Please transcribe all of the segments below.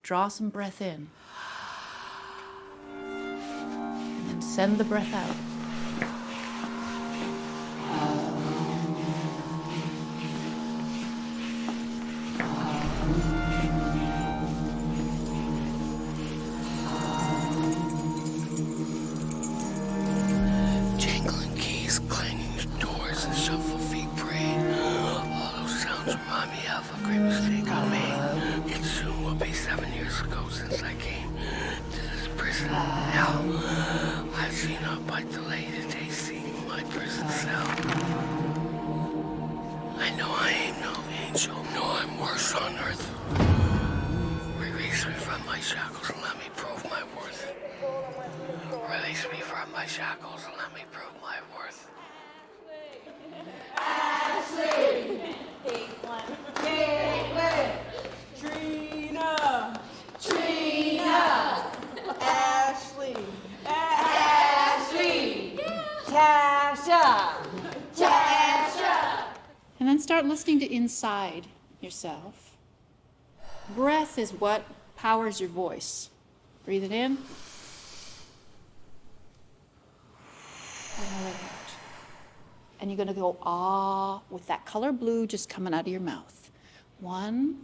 Draw some breath in. And then send the breath out. Jangling keys, clanging doors, and shuffle feet parade. All those sounds remind me of a great mistake I made. It soon will be 7 years ago since I came to this prison hell. I've seen her bite the lady tasting my prison cell. I know I ain't no angel, no, I'm worse on earth. Release me from my shackles and let me prove my worth. Release me from my shackles and let me prove my worth. Ashley! Caitlin! Trina! Trina! Ashley! Ashley! Tasha! Tasha! And then start listening to inside yourself. Breath is what powers your voice. Breathe it in. And let it out. And you're going to go ah with that color blue just coming out of your mouth. 1,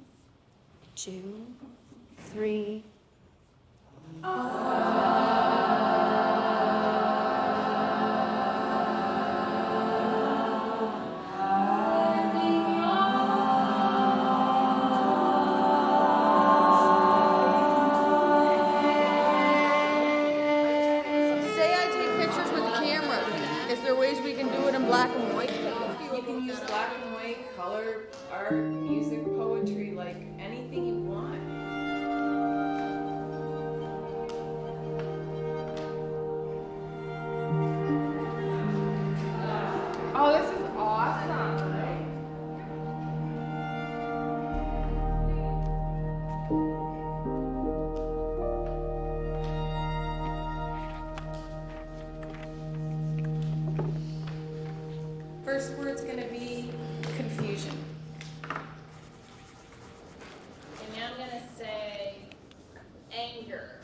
2, 3. Say I take pictures with the camera. Is there ways we can do it in black and white? You can use black and white, color, art, music, poetry, like anything you want. Oh, this is awesome. First word's gonna be confusion. And now I'm gonna say anger.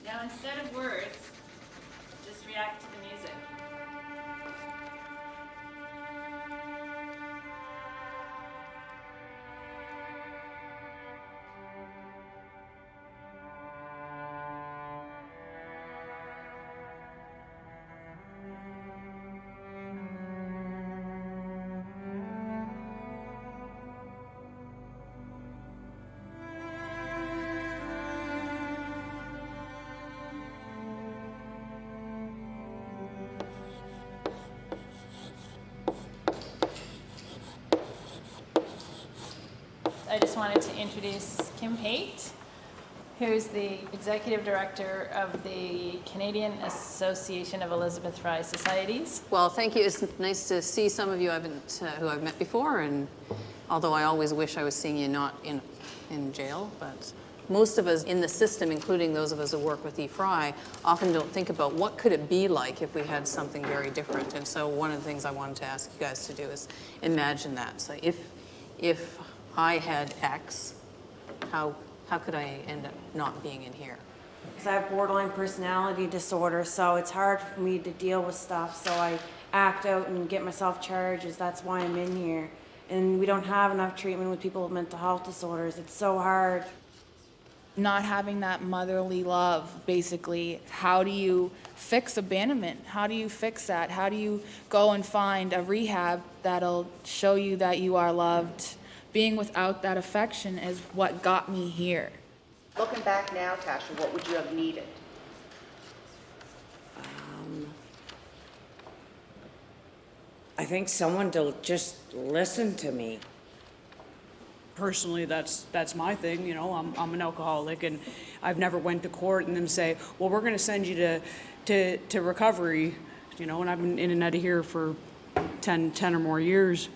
Now instead of words, just react to the music. I just wanted to introduce Kim Haight, who's the Executive Director of the Canadian Association of Elizabeth Fry Societies. Well, thank you. It's nice to see some of you who I've met before, and although I always wish I was seeing you not in jail, but most of us in the system, including those of us who work with E-Fry, often don't think about what could it be like if we had something very different. And so one of the things I wanted to ask you guys to do is imagine that. So if I had X, how could I end up not being in here? Because I have borderline personality disorder, so it's hard for me to deal with stuff, so I act out and get myself charges. That's why I'm in here. And we don't have enough treatment with people with mental health disorders. It's so hard. Not having that motherly love, basically. How do you fix abandonment? How do you fix that? How do you go and find a rehab that'll show you that you are loved? Being without that affection is what got me here. Looking back now, Tasha, what would you have needed? I think someone to just listen to me. Personally, that's my thing. You know, I'm an alcoholic, and I've never went to court and them say, well, we're going to send you to recovery. You know, and I've been in and out of here for 10 or more years.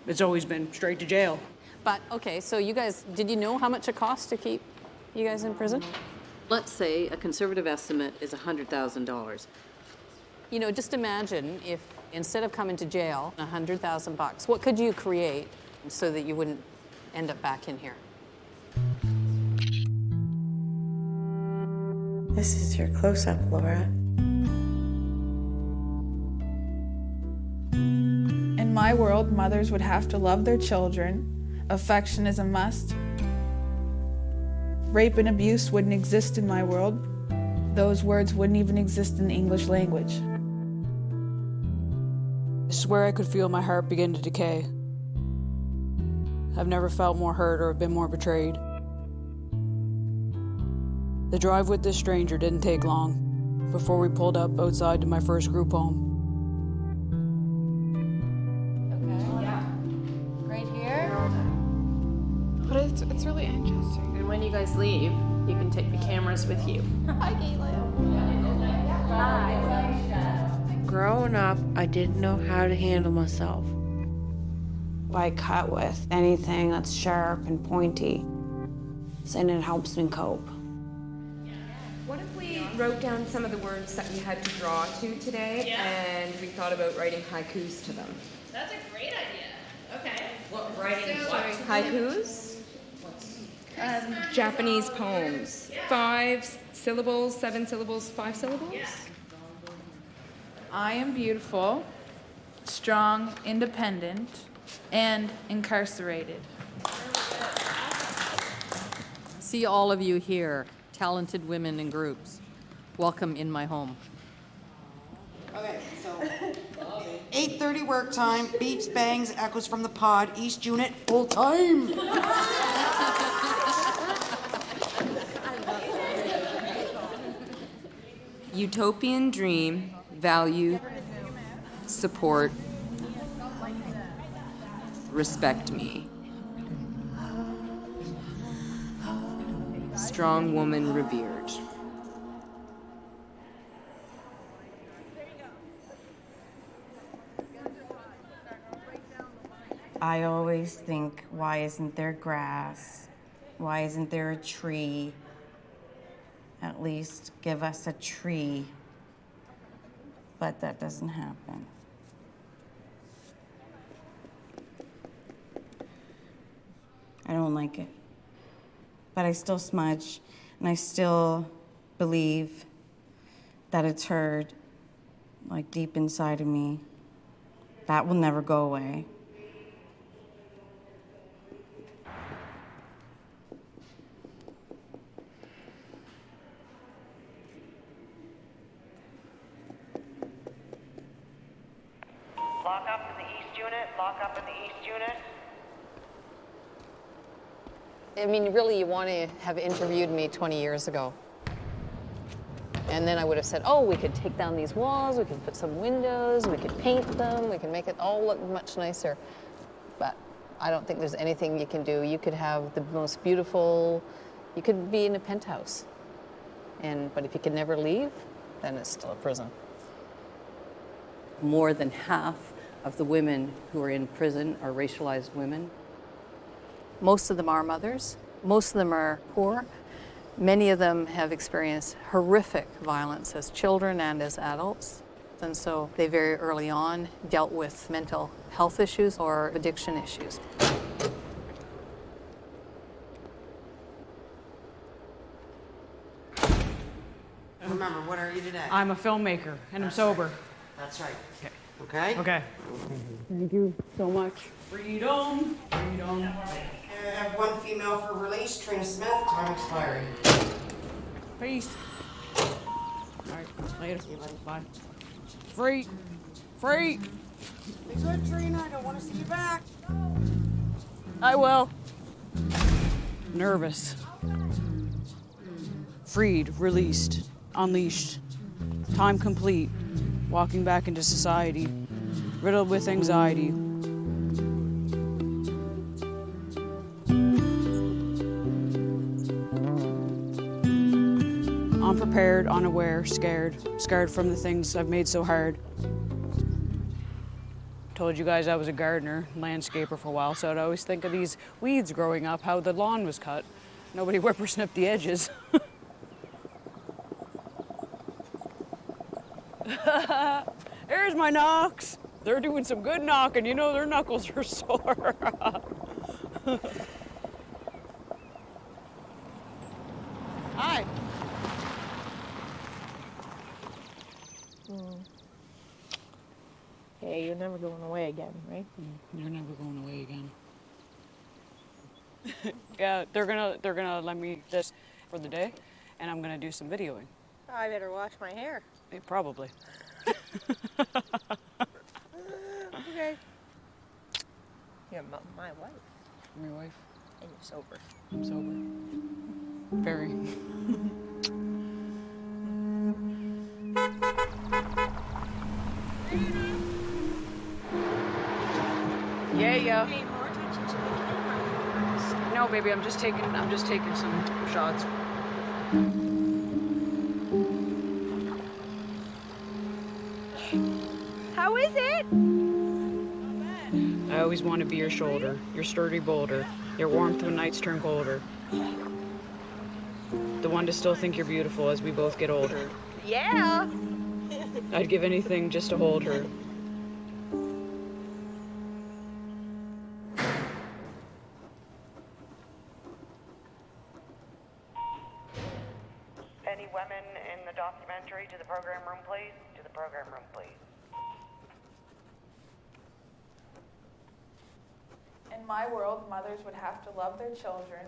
It's always been straight to jail. But okay, so you guys, did you know how much it costs to keep you guys in prison? Let's say a conservative estimate is $100,000. You know, just imagine if instead of coming to jail, $100,000, what could you create so that you wouldn't end up back in here? This is your close-up, Laura. In my world, mothers would have to love their children. Affection is a must. Rape and abuse wouldn't exist in my world. Those words wouldn't even exist in the English language. I swear I could feel my heart begin to decay. I've never felt more hurt or been more betrayed. The drive with this stranger didn't take long before we pulled up outside to my first group home. Okay. Yeah. Right here. But it's really interesting. And when you guys leave, you can take the cameras with you. Hi, Caitlin. Growing up, I didn't know how to handle myself. I cut with anything that's sharp and pointy, and it helps me cope. What if we wrote down some of the words that we had to draw to today, and we thought about writing haikus to them? That's a great idea. Okay. What, writing what? Haikus? Japanese poems. 5 syllables, 7 syllables, 5 syllables? Yeah. I am beautiful, strong, independent, and incarcerated. See all of you here, talented women in groups. Welcome in my home. Okay, so 8:30 work time, beeps, bangs, echoes from the pod, East Unit, full time. Utopian dream, value, support, respect me. Strong woman revered. I always think, why isn't there grass? Why isn't there a tree? At least give us a tree. But that doesn't happen. I don't like it. But I still smudge, and I still believe that it's heard, like deep inside of me. That will never go away. Lock up in the East Unit, lock up in the East Unit. I mean, really, you want to have interviewed me 20 years ago. And then I would have said, oh, we could take down these walls, we could put some windows, we could paint them, we can make it all look much nicer. But I don't think there's anything you can do. You could have the most beautiful, you could be in a penthouse. But if you can never leave, then it's still a prison. More than half of the women who are in prison are racialized women. Most of them are mothers. Most of them are poor. Many of them have experienced horrific violence as children and as adults. And so they very early on dealt with mental health issues or addiction issues. Remember, what are you today? I'm a filmmaker, and I'm sober. That's right. Okay? Okay. Thank you so much. Freedom. Freedom. I have one female for release, Trina Smith, time expiring. Peace. All right, later. Bye. Free. Free. Be good, Trina. I don't want to see you back. I will. Nervous. Freed, released, unleashed. Time complete. Walking back into society. Riddled with anxiety. Unprepared, unaware, scared. Scared from the things I've made so hard. Told you guys I was a gardener, landscaper for a while, so I'd always think of these weeds growing up, how the lawn was cut. Nobody whippersnipped the edges. there's my knocks. They're doing some good knocking. You know their knuckles are sore. Hi. Hey, you're never going away again, right? You're never going away again. Yeah, they're gonna let me this for the day, and I'm gonna do some videoing. I better wash my hair. Probably. Okay. You're my wife. I'm your wife. And you're sober. I'm sober. Very. Yeah. No, baby, I'm just taking some shots. How is it? I always want to be your shoulder, your sturdy boulder, your warmth when nights turn colder. The one to still think you're beautiful as we both get older. Yeah. I'd give anything just to hold her. Any women in the documentary to the program room, please? To the program room, please. In my world, mothers would have to love their children.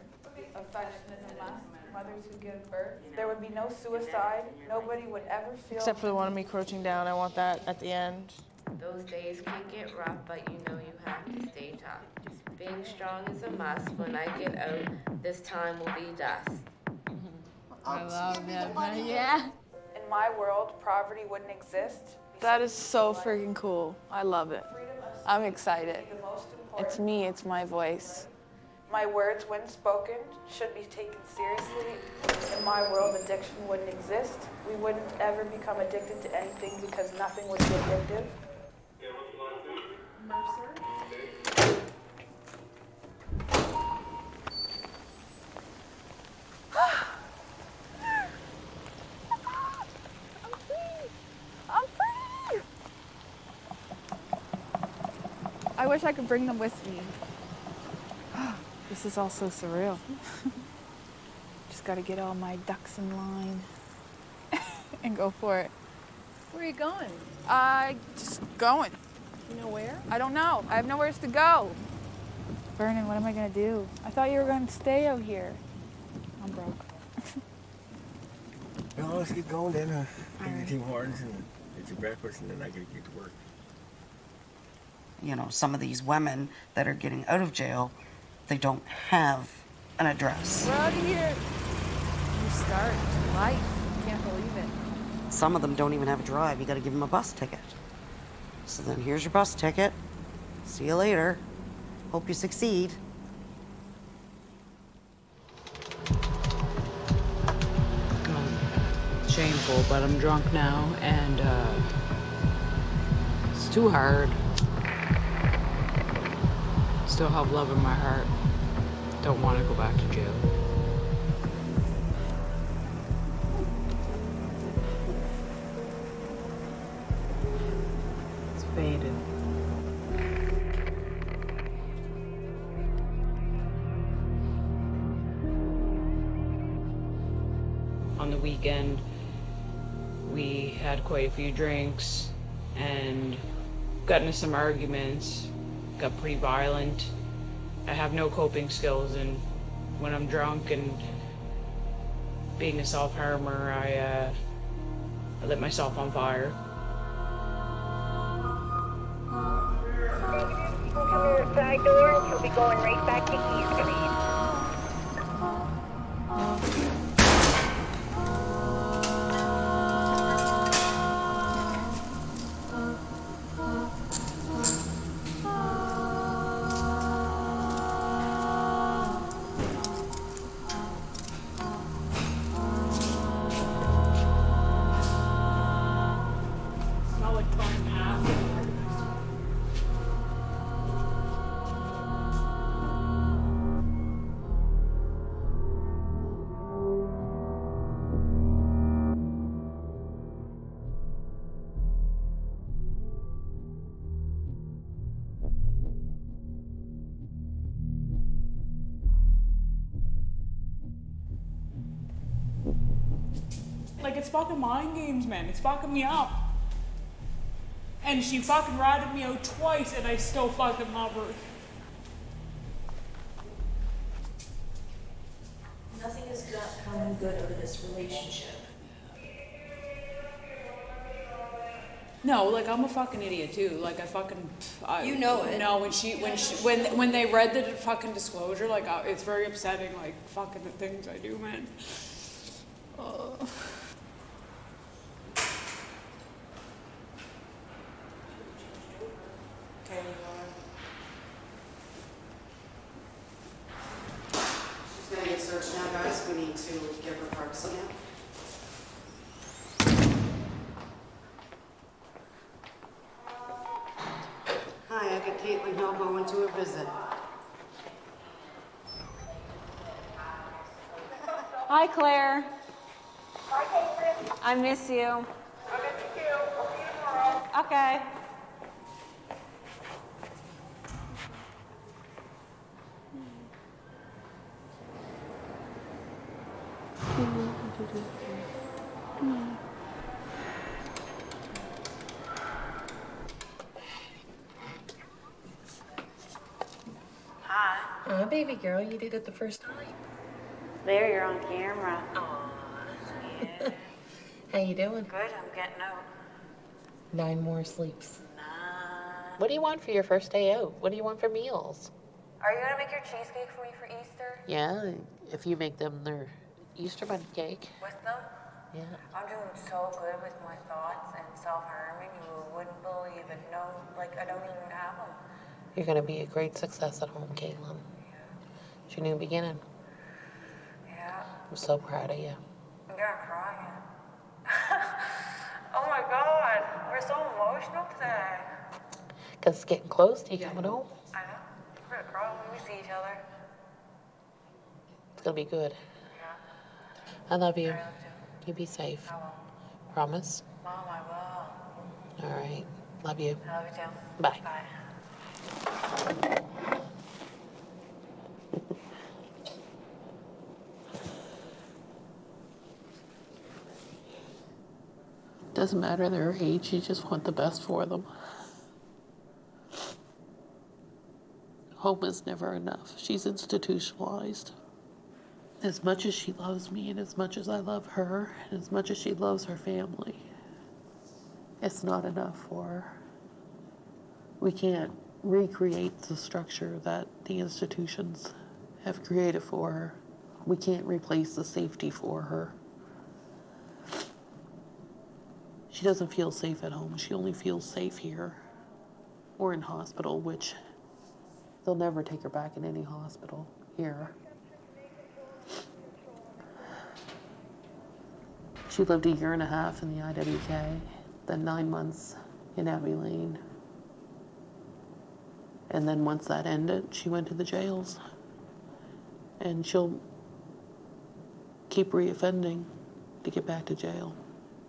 Affection is a must. Mothers who give birth. There would be no suicide. Nobody would ever feel. Except for the one of me crouching down. I want that at the end. Those days can get rough, but you know you have to stay tough. Being strong is a must. When I get out, this time will be dust. I love that. Yeah. In my world, poverty wouldn't exist. That is so freaking cool. I love it. I'm excited. It's me, it's my voice. My words, when spoken, should be taken seriously. In my world, addiction wouldn't exist. We wouldn't ever become addicted to anything because nothing would be addictive. I wish I could bring them with me. This is all so surreal. Just gotta get all my ducks in line and go for it. Where are you going? Just going. You know where? I don't know. I have nowhere else to go. Vernon, what am I gonna do? I thought you were gonna stay out here. I'm broke. Well, let's get going then. Get your Tim Hortons and get your breakfast, and then I gotta get to work. You know, some of these women that are getting out of jail, they don't have an address. We're out of here. New start, life. Can't believe it. Some of them don't even have a drive. You got to give them a bus ticket. So then here's your bus ticket. See you later. Hope you succeed. Shameful, but I'm drunk now, and it's too hard. Still have love in my heart. Don't want to go back to jail. It's faded. On the weekend, we had quite a few drinks and got into some arguments. Got pretty violent. I have no coping skills, and when I'm drunk and being a self-harmer, I lit myself on fire. Come in the side door, and she'll be going right back to East Street. Like, it's fucking mind games, man. It's fucking me up. And she fucking ratted me out twice, and I still fucking love her. Nothing has come good out of this relationship. No, like, I'm a fucking idiot too. Like, You know it. No, when they read the fucking disclosure, like, it's very upsetting. Like, fucking the things I do, man. She's gonna get searched now, guys. We need to give her privacy now. Hi, I got Caitlin Hill going to a visit. Hi, Claire. Hi, Caitlin. I miss you. I miss you too. We'll see you tomorrow. Okay. Hi. Baby girl, you did it the first time. There, you're on camera. Yeah. How you doing? Good, I'm getting out. 9 more sleeps. What do you want for your first day out? What do you want for meals? Are you gonna make your cheesecake for me for Easter? Yeah, if you make them their Easter bunny cake. With them? Yeah. I'm doing so good with my thoughts and self-harming. You wouldn't believe it. No, like, I don't even have them. You're gonna be a great success at home, Caitlin. It's your new beginning. Yeah. I'm so proud of you. I'm gonna cry. Oh my God, we're so emotional today. Because it's getting close to you coming home. I know. We're gonna cry when we see each other. It's gonna be good. Yeah. I love you. I love you. You be safe. I will. Promise? Mom, I will. All right. Love you. I love you too. Bye. Bye. Doesn't matter their age, you just want the best for them. Home is never enough. She's institutionalized. As much as she loves me and as much as I love her and as much as she loves her family, it's not enough for her. We can't recreate the structure that the institutions have created for her. We can't replace the safety for her. She doesn't feel safe at home. She only feels safe here or in hospital, which they'll never take her back in any hospital here. She lived 1.5 years in the IWK, then 9 months in Abbey Lane. And then once that ended, she went to the jails. And she'll keep reoffending to get back to jail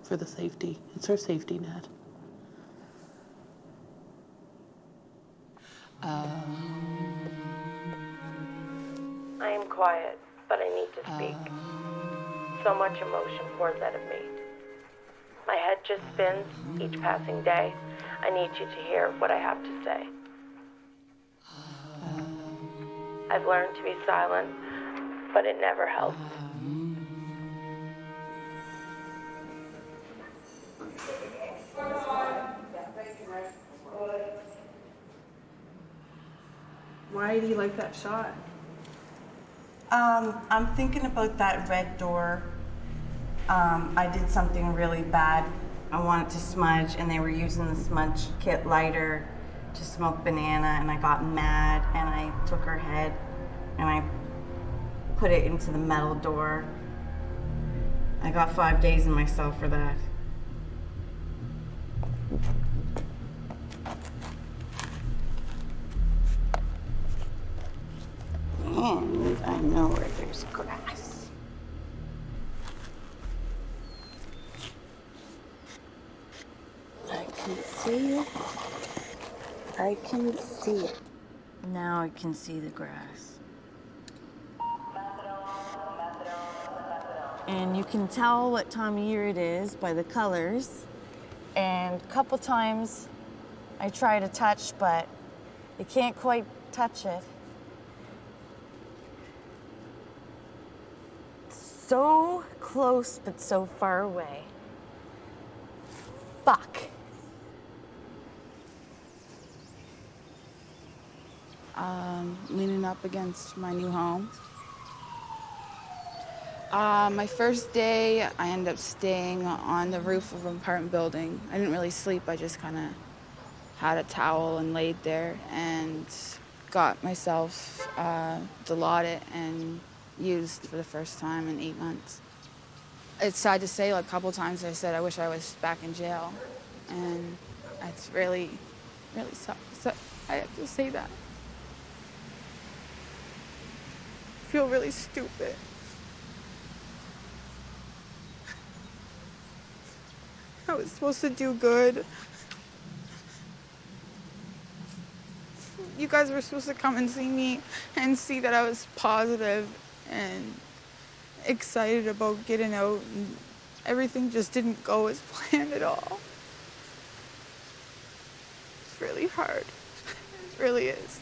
for the safety. It's her safety net. I am quiet, but I need to speak. So much emotion pours out of me. My head just spins each passing day. I need you to hear what I have to say. I've learned to be silent, but it never helps. Why do you like that shot? I'm thinking about that red door. I did something really bad. I wanted to smudge, and they were using the smudge kit lighter to smoke banana, and I got mad, and I took her head, and I put it into the metal door. I got 5 days in myself for that. And I know where there's grass. I can see it. I can see it. Now I can see the grass. And you can tell what time of year it is by the colors. And a couple times I try to touch, but you can't quite touch it. So close, but so far away. Fuck. Leaning up against my new home. My first day, I ended up staying on the roof of an apartment building. I didn't really sleep, I just kind of had a towel and laid there and got myself Dilaudid and used for the first time in 8 months. It's sad to say, like a couple times I said I wish I was back in jail, and it's really, really sucks. So I have to say that. I feel really stupid. I was supposed to do good. You guys were supposed to come and see me and see that I was positive and excited about getting out, and everything just didn't go as planned at all. It's really hard. It really is.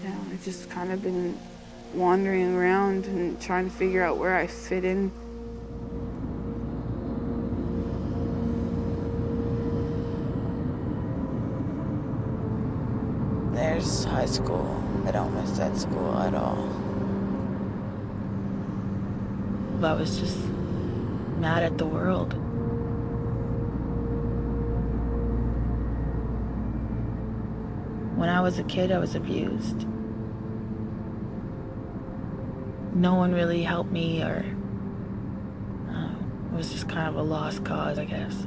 Yeah, I've just kind of been wandering around and trying to figure out where I fit in. There's high school. I don't miss that school at all. I was just mad at the world. When I was a kid, I was abused. No one really helped me, or it was just kind of a lost cause, I guess.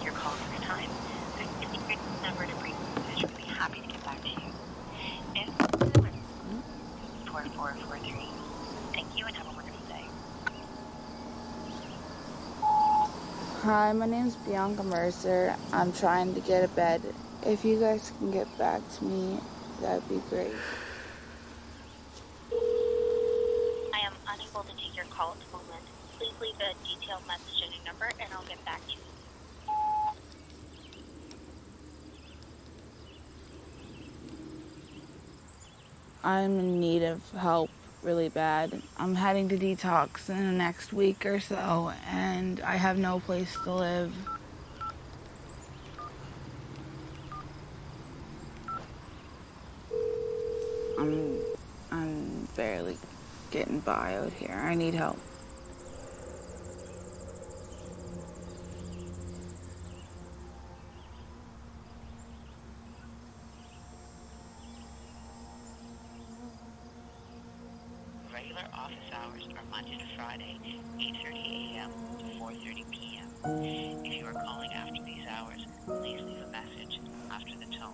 Your call for the time. The number to bring the message will be happy to get back to you. If 4443. Thank you and have a wonderful day. Hi, my name's Bianca Mercer. I'm trying to get a bed. If you guys can get back to me, that'd be great. I am unable to take your call at the moment. Please leave a detailed message and a number and I'll get back to you. I'm in need of help really bad. I'm heading to detox in the next week or so, and I have no place to live. I'm barely getting by out here. I need help. Regular office hours are Monday to Friday, 8:30 a.m. to 4:30 p.m. If you are calling after these hours, please leave a message after the tone.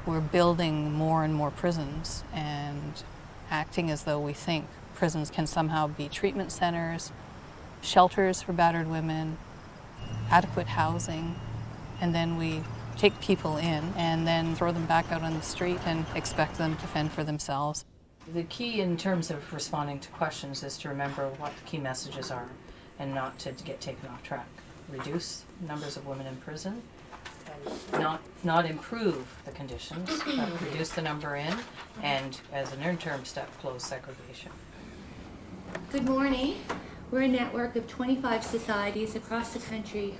We're building more and more prisons and acting as though we think prisons can somehow be treatment centers, shelters for battered women, adequate housing, and then we take people in and then throw them back out on the street and expect them to fend for themselves. The key in terms of responding to questions is to remember what the key messages are and not to get taken off track. Reduce numbers of women in prison, not improve the conditions, but reduce the number in, and as an interim step, close segregation. Good morning. We're a network of 25 societies across the country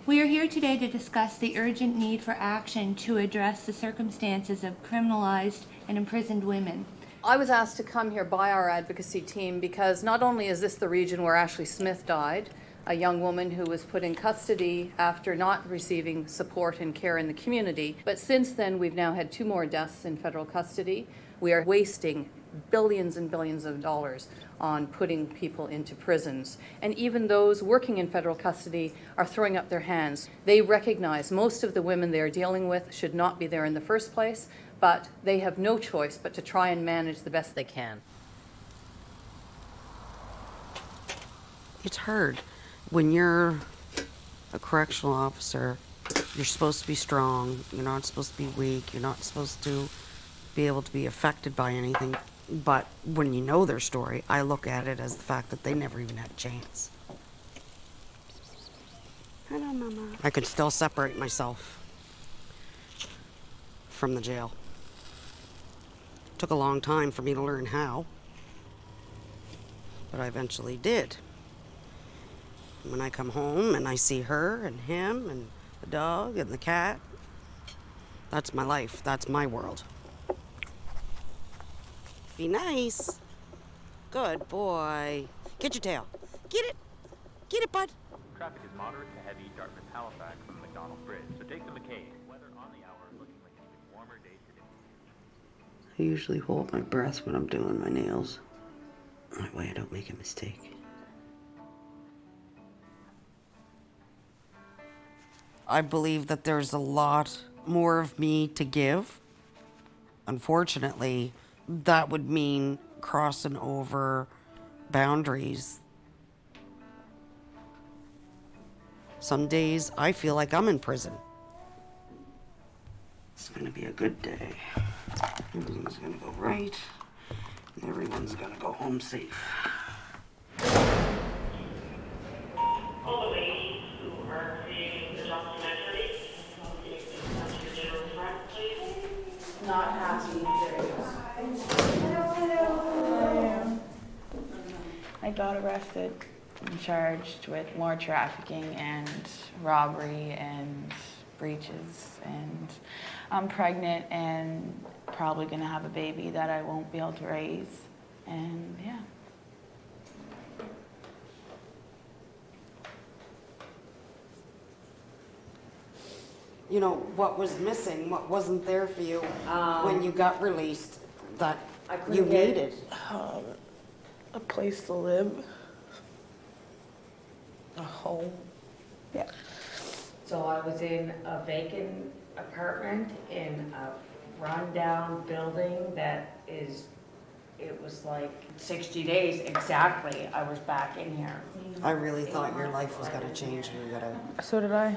We are here today to discuss the urgent need for action to address the circumstances of criminalized and imprisoned women. I was asked to come here by our advocacy team because not only is this the region where Ashley Smith died, a young woman who was put in custody after not receiving support and care in the community, but since then we've now had 2 more deaths in federal custody. We are wasting billions and billions of dollars on putting people into prisons. And even those working in federal custody are throwing up their hands. They recognize most of the women they are dealing with should not be there in the first place, but they have no choice but to try and manage the best they can. It's hard. When you're a correctional officer, you're supposed to be strong. You're not supposed to be weak. You're not supposed to be able to be affected by anything. But when you know their story, I look at it as the fact that they never even had a chance. Hello, Mama. I could still separate myself from the jail. Took a long time for me to learn how, but I eventually did. When I come home and I see her and him and the dog and the cat, that's my life. That's my world. Be nice. Good boy. Get your tail. Get it. Get it, bud. Traffic is moderate to heavy Dartmouth-Halifax from the McDonald Bridge, so take the McKay. Weather on the hour, looking like an even warmer day today. I usually hold my breath when I'm doing my nails. That way I don't make a mistake. I believe that there's a lot more of me to give. Unfortunately, that would mean crossing over boundaries. Some days I feel like I'm in prison. It's gonna be a good day. Everything's gonna go right. And everyone's gonna go home safe. All the ladies who are seeing the documentary, please. Not happy. I got arrested and charged with more trafficking and robbery and breaches, and I'm pregnant and probably gonna have a baby that I won't be able to raise, and yeah. You know, what was missing, what wasn't there for you when you got released that you needed? A place to live, a home. Yeah. So I was in a vacant apartment in a rundown building that is, it was like 60 days exactly I was back in here. I really thought your life was gonna change when you got out. So did I.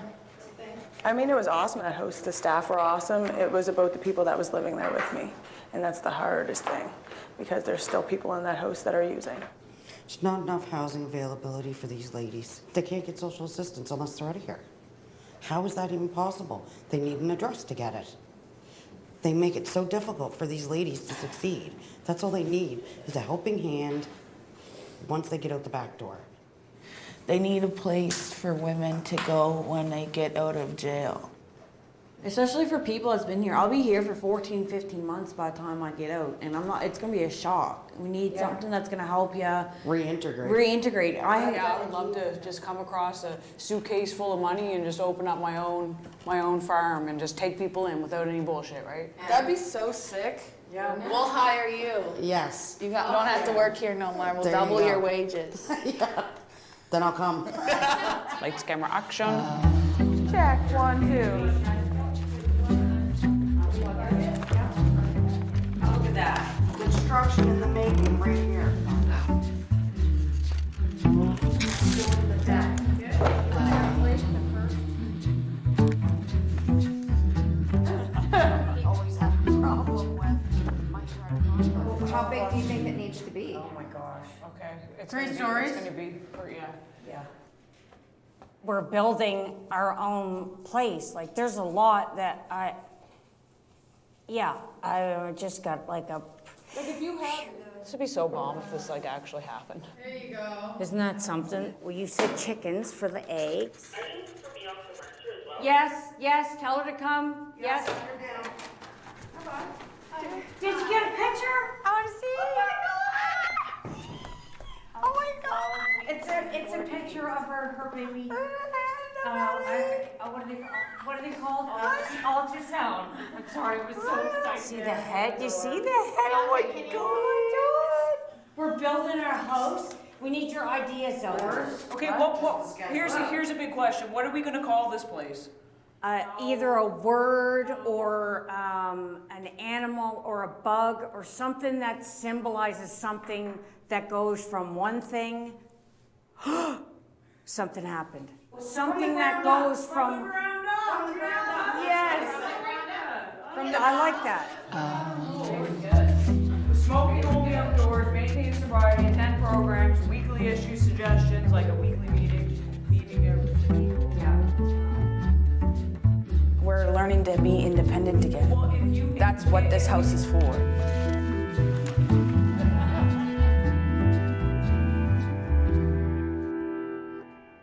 I mean, it was awesome. That host, the staff were awesome. It was about the people that was living there with me. And that's the hardest thing, because there's still people in that house that are using. There's not enough housing availability for these ladies. They can't get social assistance unless they're out of here. How is that even possible? They need an address to get it. They make it so difficult for these ladies to succeed. That's all they need, is a helping hand once they get out the back door. They need a place for women to go when they get out of jail. Especially for people that's been here. I'll be here for 14, 15 months by the time I get out, and it's gonna be a shock. We need something that's gonna help you reintegrate. I would love to just come across a suitcase full of money and just open up my own farm and just take people in without any bullshit, right? That'd be so sick. Yeah. We'll hire you. Yes. You don't have to work here no more. We'll There you double go. your wages. Yeah. Then I'll come. Lights, camera, action. Check, 1, 2. Look at that. Construction in the making right here. Always have a problem with how big do you think it needs to be? Oh my gosh. Okay. It's 3 gonna be- stories? It's gonna be, yeah. We're building our own place. Like, there's a lot that I just got like a, Like if you have, this would be so bomb if this like actually happened. There you go. isn't that something? We used to chickens for the eggs. Yes, yes, tell her to come. Yes. Did you get a picture? I want to see it. Oh my God. It's a picture of her baby. What are they called? Ultrasound. I'm sorry, I was so excited. See the head? You see the head? Oh my God. We're building our house. We need your ideas though. Okay, here's a big question. What are we gonna call this place? Either a word or an animal or a bug or something that symbolizes something that goes from one thing. Something happened. Something that goes from the ground up. Yes. I like that. Smoking only outdoors, maintain sobriety, attend programs, weekly issue suggestions, like a weekly meeting every. Yeah. We're learning to be independent again. That's what this house is for.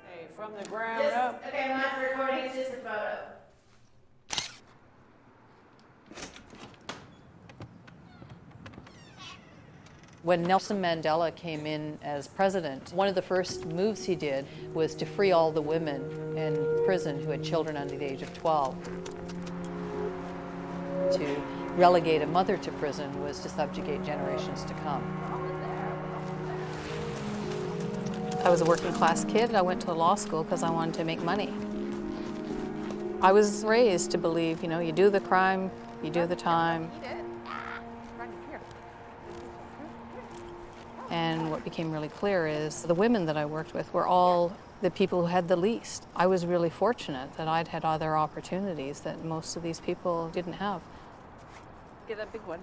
Hey, from the ground up. Okay, I'm not recording, it's just a photo. When Nelson Mandela came in as president, one of the first moves he did was to free all the women in prison who had children under the age of 12. To relegate a mother to prison was to subjugate generations to come. I was a working class kid. I went to law school because I wanted to make money. I was raised to believe, you do the crime, you do the time. And what became really clear is the women that I worked with were all the people who had the least. I was really fortunate that I'd had other opportunities that most of these people didn't have. Get that big one.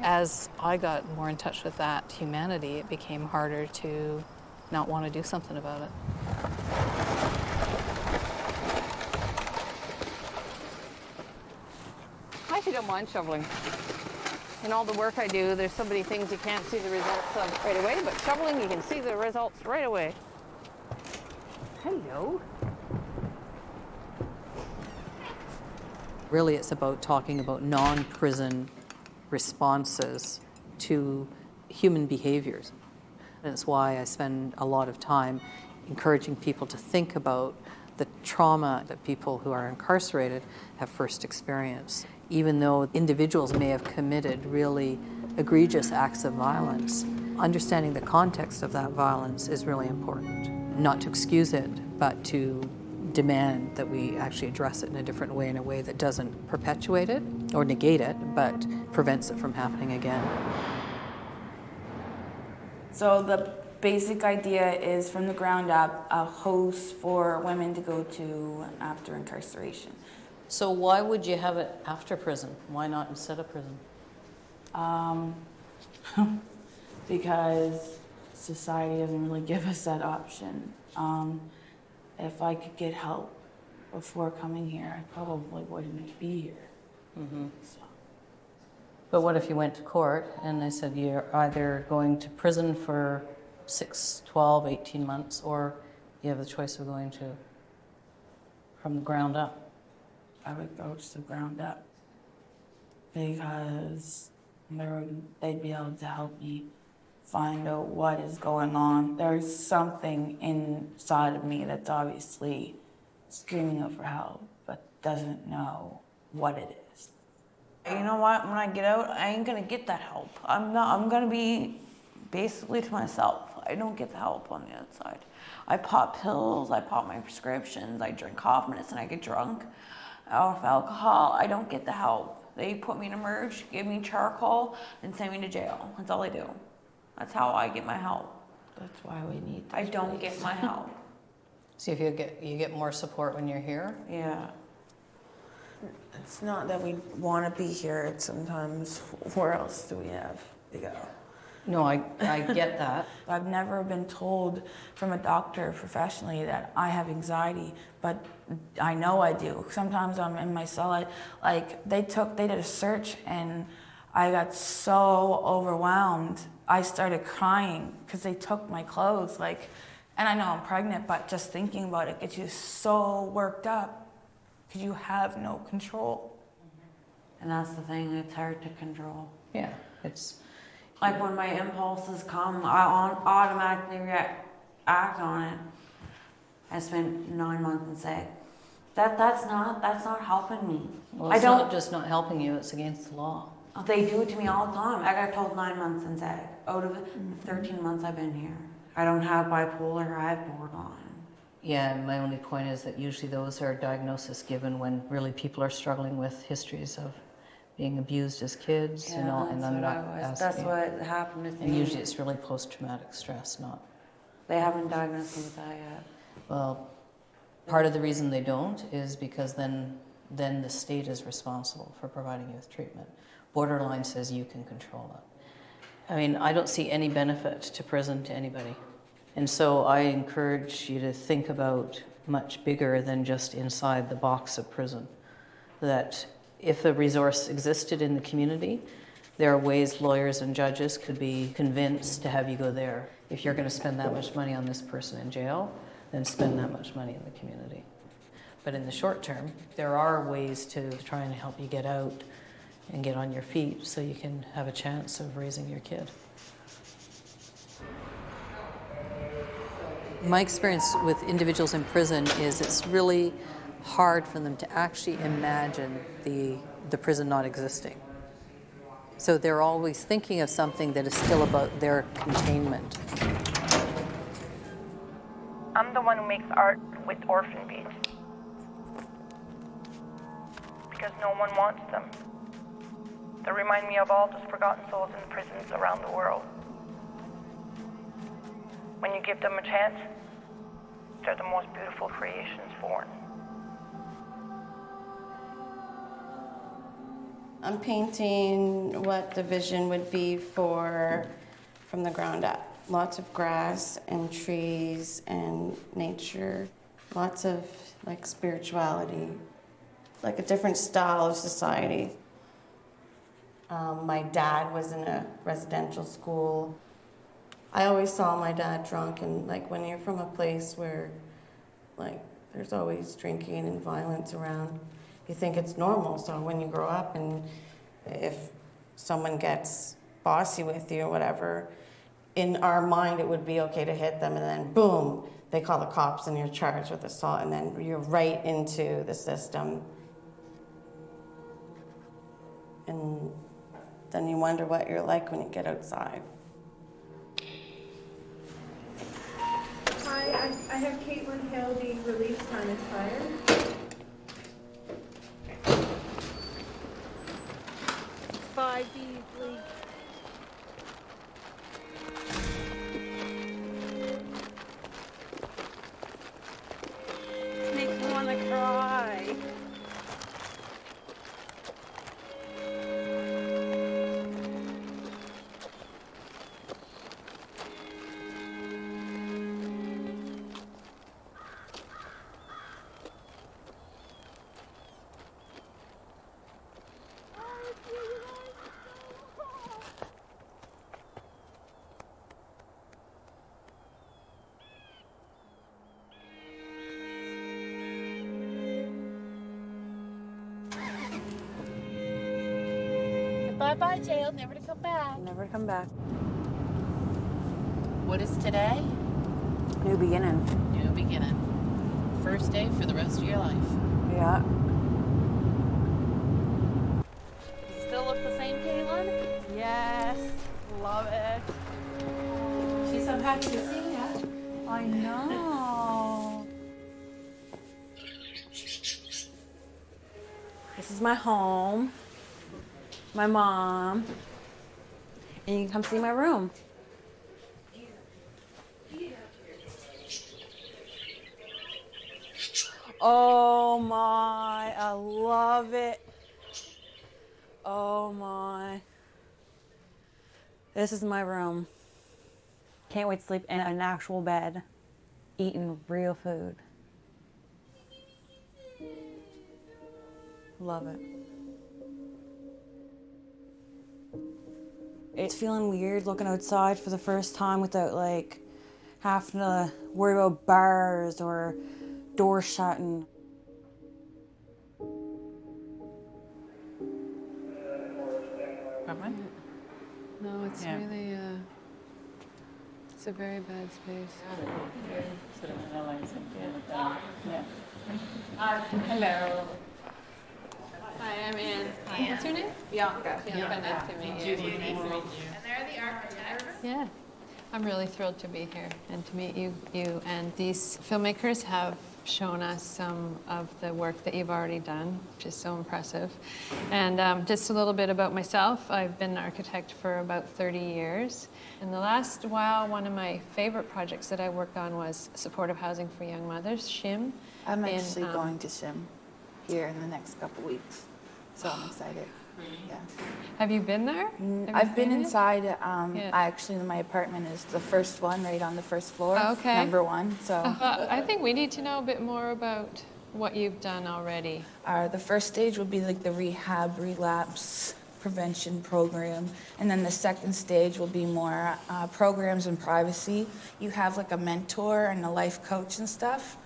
As I got more in touch with that humanity, it became harder to not want to do something about it. I actually don't mind shoveling. In all the work I do, there's so many things you can't see the results of right away, but shoveling, you can see the results right away. Hello. Really, it's about talking about non-prison responses to human behaviors. And it's why I spend a lot of time encouraging people to think about the trauma that people who are incarcerated have first experienced. Even though individuals may have committed really egregious acts of violence, understanding the context of that violence is really important. Not to excuse it, but to demand that we actually address it in a different way, in a way that doesn't perpetuate it or negate it, but prevents it from happening again. So the basic idea is from the ground up, a host for women to go to after incarceration. So why would you have it after prison? Why not instead of prison? Because society doesn't really give us that option. If I could get help before coming here, I probably wouldn't be here. Mm-hmm. But what if you went to court and they said you're either going to prison for 6, 12, 18 months, or you have the choice of going to from the ground up? I would go to the ground up because they'd be able to help me find out what is going on. There's something inside of me that's obviously screaming out for help, but doesn't know what it is. You know what? When I get out, I ain't gonna get that help. I'm gonna be basically to myself. I don't get the help on the outside. I pop pills, I pop my prescriptions, I drink cough medicine, I get drunk off alcohol. I don't get the help. They put me in a merge, give me charcoal, and send me to jail. That's all they do. That's how I get my help. That's why we need this I don't place. get my help. See if you get more support when you're here? Yeah. It's not that we want to be here, it's sometimes where else do we have to go? No, I get that. I've never been told from a doctor professionally that I have anxiety, but I know I do. Sometimes I'm in my cell, they did a search and I got so overwhelmed. I started crying because they took my clothes, and I know I'm pregnant, but just thinking about it gets you so worked up. because you have no control. And that's the thing, it's hard to control. Yeah, it's like when my impulses come, I automatically act on it. I spent 9 months in SAG. That's not helping me. well, it's not just not helping you, it's against the law. They do it to me all the time. I got told 9 months in SAG. Out of the 13 months I've been here. I don't have bipolar, I have borderline. Yeah, and my only point is that usually those are diagnoses given when really people are struggling with histories of being abused as kids, you know, and I'm not asking. That's what happened with me. And usually it's really post-traumatic stress, not. They haven't diagnosed me with that yet. Well, part of the reason they don't is because then the state is responsible for providing you with treatment. Borderline says you can control it. I mean, I don't see any benefit to prison to anybody. And so I encourage you to think about much bigger than just inside the box of prison. That if a resource existed in the community, there are ways lawyers and judges could be convinced to have you go there. If you're going to spend that much money on this person in jail, then spend that much money in the community. But in the short term, there are ways to try and help you get out and get on your feet so you can have a chance of raising your kid. My experience with individuals in prison is it's really hard for them to actually imagine the prison not existing. So they're always thinking of something that is still about their containment. I'm the one who makes art with orphan beads. Because no one wants them. They remind me of all those forgotten souls in prisons around the world. When you give them a chance, they're the most beautiful creations born. I'm painting what the vision would be from the ground up. Lots of grass and trees and nature. Lots of like spirituality, like a different style of society. My dad was in a residential school. I always saw my dad drunk, and like when you're from a place where like there's always drinking and violence around, you think it's normal. So when you grow up and if someone gets bossy with you or whatever, in our mind it would be okay to hit them, and then boom, they call the cops and you're charged with assault, and then you're right into the system. And then you wonder what you're like when you get outside. Hi, I have Caitlin Hill. The release time expired. 5 Beasley. Makes me want to cry. Bye-bye, jail. Never to come back. Never come back. What is today? New beginning. New beginning. First day for the rest of your life. Yeah. Still look the same, Caitlin? Yes, love it. She's so happy to see you. I know. This is my home. My mom. And you can come see my room. Oh my, I love it. Oh my. This is my room. Can't wait to sleep in an actual bed, eating real food. Love it. It's feeling weird looking outside for the first time without like having to worry about bars or doors shutting. coming. No, it's Yeah. really, it's a very bad space. Sort of analyzing yeah. Hello. Hi, I'm Anne. What's your name? Bianca. Nice to meet you. And they're the architects. Yeah. I'm really thrilled to be here and to meet you. And these filmmakers have shown us some of the work that you've already done, which is so impressive. And just a little bit about myself. I've been an architect for about 30 years. In the last while, one of my favorite projects that I worked on was supportive housing for young mothers, SHIM. I'm actually going to SHIM here in the next couple weeks, so I'm excited. Yeah. Have you been there? I've been inside. Actually, my apartment is the first one, right on the first floor. Okay. Number one. So I think we need to know a bit more about what you've done already. The first stage would be like the rehab, relapse prevention program, and then the second stage will be more programs and privacy. You have like a mentor and a life coach and stuff.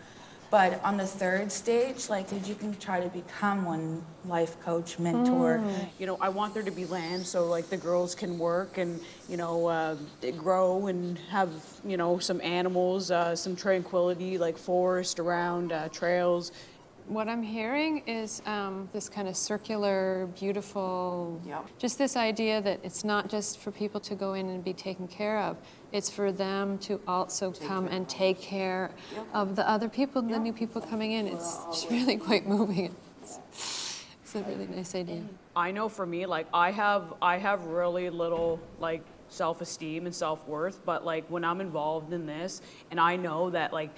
But on the third stage, like you can try to become one life coach, mentor. You know, I want there to be land so like the girls can work and, you know, grow and have, you know, some animals, some tranquility, like forest around, trails. What I'm hearing is this kind of circular, beautiful, just this idea that it's not just for people to go in and be taken care of. It's for them to also come and take care of the other people, the new people coming in. It's just really quite moving. It's a really nice idea. I know for me, like I have really little like self-esteem and self-worth, but like when I'm involved in this and I know that like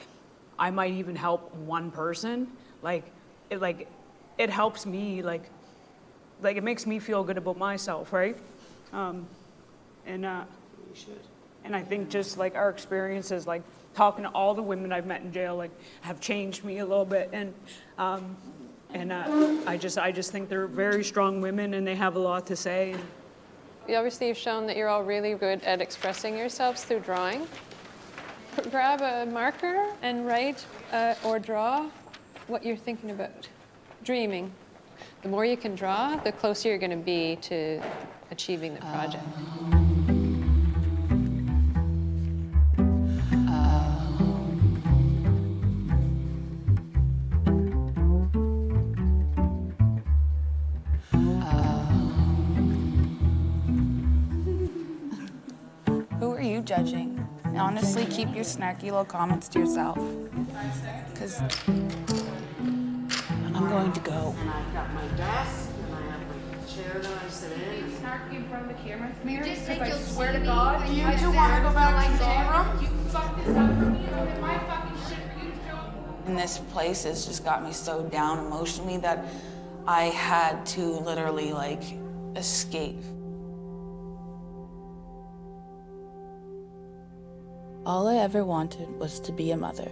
I might even help one person, it helps me, like it makes me feel good about myself, right? And I think just like our experiences, like talking to all the women I've met in jail, like have changed me a little bit. And I just think they're very strong women and they have a lot to say. Obviously, you've shown that you're all really good at expressing yourselves through drawing. Grab a marker and write or draw what you're thinking about, dreaming. The more you can draw, the closer you're going to be to achieving the project. Who are you judging? Honestly, keep your snarky little comments to yourself. Because I'm going to go. And I've got my desk, and I have my chair that I sit in. You snarky in front of the camera, You just said I you'll swear see to me God, when you you're two there, want to go so back I to the said- room? You fucked this up for me, and I'm in my fucking shit for you to do. And this place has just got me so down emotionally that I had to literally like escape. All I ever wanted was to be a mother.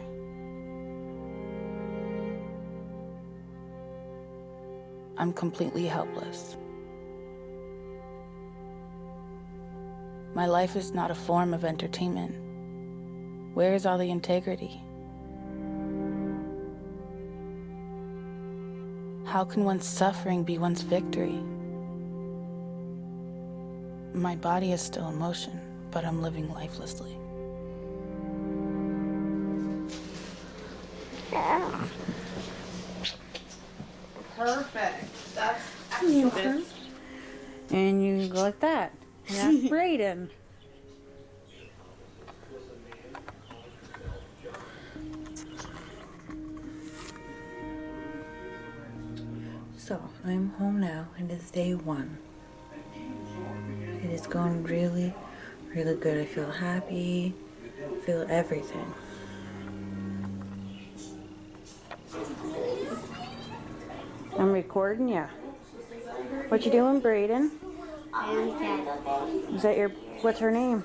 I'm completely helpless. My life is not a form of entertainment. Where is all the integrity? How can one's suffering be one's victory? My body is still in motion, but I'm living lifelessly. Perfect. That's You excellent. And you go like that. And that's Brayden. So, I'm home now, and it's day one. It is going really, really good. I feel happy, feel everything. I'm recording ya. What you doing, Brayden? Is that what's her name?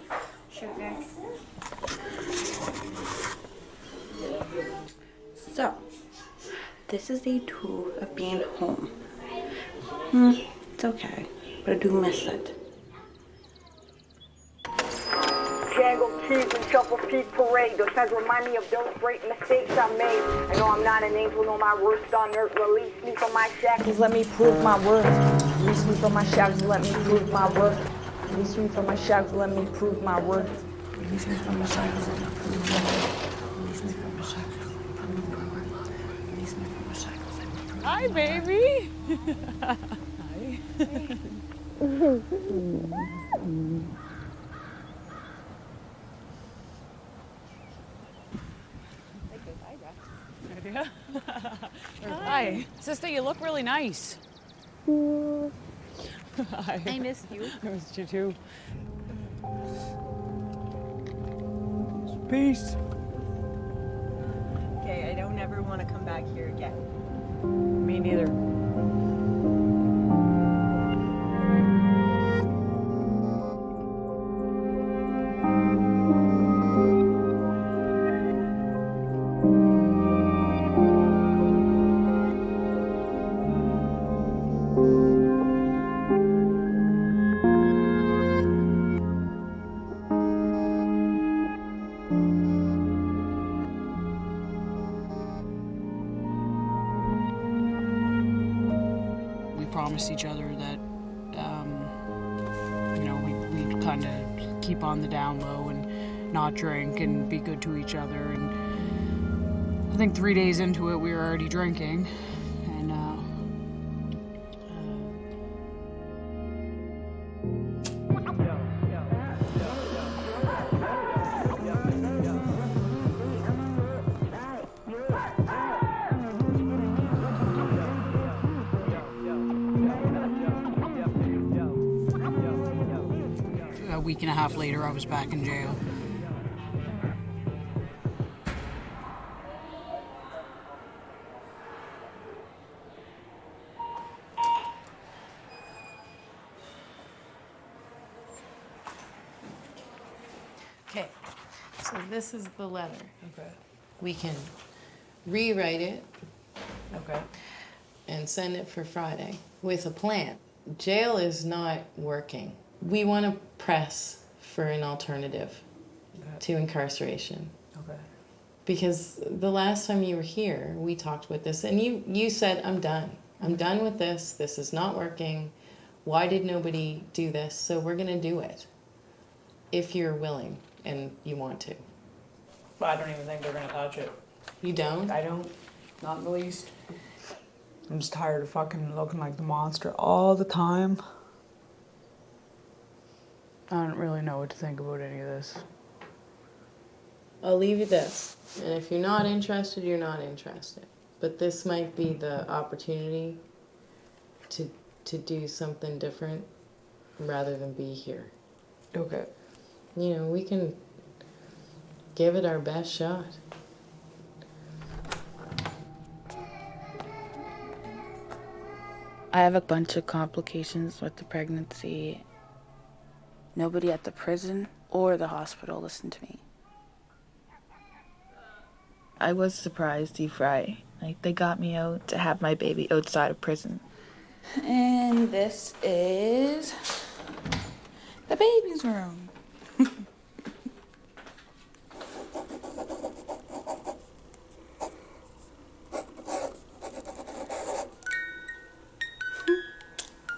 Sugar. So, this is day 2 of being home. It's okay, but I do miss it. Django cheese and shuffle feet parade. Those signs remind me of those great mistakes I made. I know I'm not an angel, no my worst on earth. Release me from my shackles, let me prove my worth. Release me from my shackles, let me prove my worth. Release me from my shackles, let me prove my worth. Release me from my shackles, let me prove my worth. Release me from my shackles, let me prove my worth. Release me from my shackles, let me prove my worth. Hi, baby. Hi. Sister, you look really nice. Hi. I missed you. I missed you too. Peace. Okay, I don't ever want to come back here again. Me neither. Promise each other that, you know, we'd kind of keep on the down low and not drink and be good to each other. And I think 3 days into it, we were already drinking. And a week and a half later, I was back in jail. Okay, so this is the letter. Okay. We can rewrite it. Okay. And send it for Friday with a plan. Jail is not working. We want to press for an alternative to incarceration. Okay. Because the last time you were here, we talked about this, and you said, I'm done. I'm done with this. This is not working. Why did nobody do this? So we're going to do it. If you're willing and you want to. I don't even think they're gonna touch it. You don't? I don't. Not in the least. I'm just tired of fucking looking like the monster all the time. I don't really know what to think about any of this. I'll leave you this. And if you're not interested, you're not interested. But this might be the opportunity to do something different rather than be here. Okay. You know, we can give it our best shot. I have a bunch of complications with the pregnancy. Nobody at the prison or the hospital listened to me. I was surprised, Friday. Like, they got me out to have my baby outside of prison. And this is the baby's room.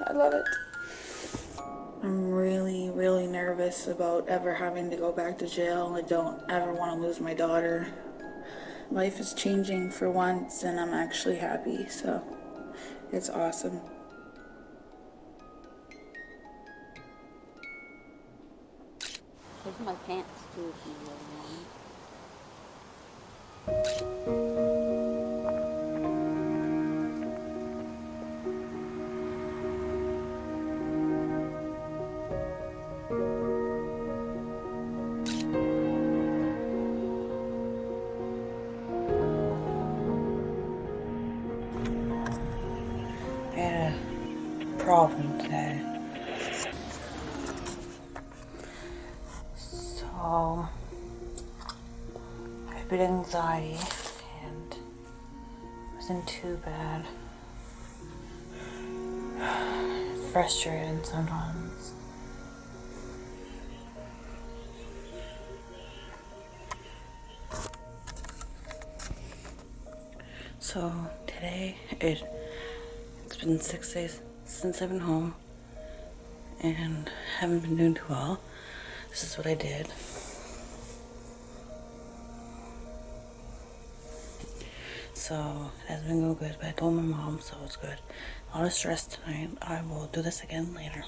I love it. I'm really, really nervous about ever having to go back to jail. I don't ever want to lose my daughter. Life is changing for once, and I'm actually happy, so it's awesome. Those are my pants, too, if you really want them. I had a problem today. So, I had a bit of anxiety and it wasn't too bad. Frustrated sometimes. So today, it's been 6 days since I've been home and haven't been doing too well. This is what I did. So it hasn't been going good, but I told my mom, so it's good. A lot of stress tonight. I will do this again later.